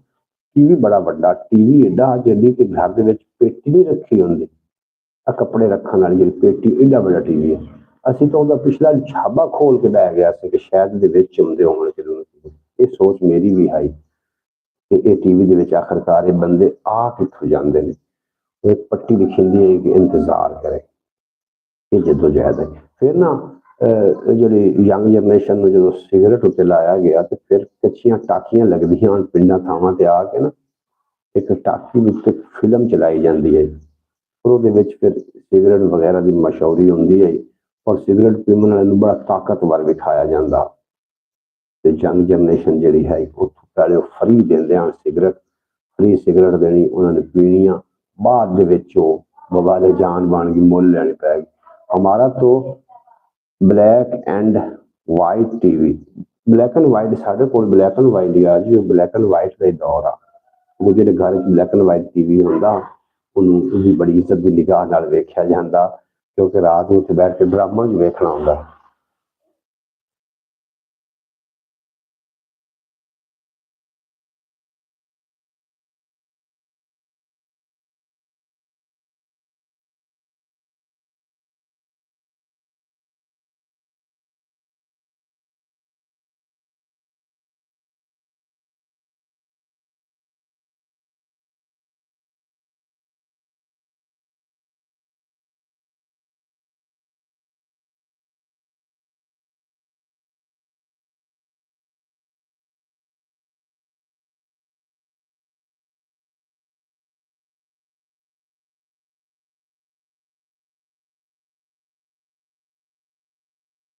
टीवी बड़ा वड्डा, टीवी एडा जिहड़ी कि घर दे विच पेटी नहीं रखी हुंदी, कपड़े रखण वाली जिहड़ी पेटी, एडा वड्डा टीवी है। असीं तो उहदा पिछला छाबा खोल के बै गया सी कि शायद दे विच आउंदे होण किधरों। ये सोच मेरी भी आई कि ये टीवी दे विच आखिरकार ये बंदे आ कित्थों जांदे ने। एक पट्टी लिखी हुंदी है कि इंतजार करे। ਇਹ ਜਦੋਜਹਿਦ ਹੈ। ਫਿਰ ਨਾ ਜਿਹੜੀ ਯੰਗ ਜਨਰੇਸ਼ਨ ਨੂੰ ਜਦੋਂ ਸਿਗਰਟ ਉੱਤੇ ਲਾਇਆ ਗਿਆ ਤੇ ਫਿਰ ਕੱਚੀਆਂ ਟਾਕੀਆਂ ਲੱਗਦੀਆਂ ਹਨ ਪਿੰਡਾਂ ਥਾਵਾਂ ਤੇ ਆ ਕੇ ਨਾ, ਇੱਕ ਟਾਕੀ ਉੱਤੇ ਫਿਲਮ ਚਲਾਈ ਜਾਂਦੀ ਹੈ, ਉਹਦੇ ਵਿੱਚ ਫਿਰ ਸਿਗਰਟ ਵਗੈਰਾ ਦੀ ਮਸ਼ਹੂਰੀ ਹੁੰਦੀ ਹੈ ਔਰ ਸਿਗਰਟ ਪੀਣ ਵਾਲੇ ਨੂੰ ਬੜਾ ਤਾਕਤਵਰ ਵਿਖਾਇਆ ਜਾਂਦਾ। ਤੇ ਯੰਗ ਜਨਰੇਸ਼ਨ ਜਿਹੜੀ ਹੈ ਉੱਥੋਂ ਪਹਿਲੇ ਫਰੀ ਦਿੰਦੇ ਹਨ ਸਿਗਰਟ, ਫਰੀ ਸਿਗਰਟ ਦੇਣੀ, ਉਹਨਾਂ ਨੇ ਪੀਣੀਆਂ, ਬਾਅਦ ਦੇ ਵਿੱਚ ਉਹ ਵਬਾਲੇ ਜਾਨ ਬਣ ਗਈ, ਮੁੱਲ ਲੈਣੀ ਪੈ ਗਈ। हमारा तो black and white TV, black and white साढ़े को ब्लैक एंड वाइट ही आ जी, ब्लैक एंड वाइट का दौर आ। वो जो घर ब्लैक एंड वाइट टीवी होंदा उन्होंने बड़ी इज्जत की निगाह नाल वेख्या जांदा, क्योंकि रात में बैठ के ड्रामा भी वेखना होंदा।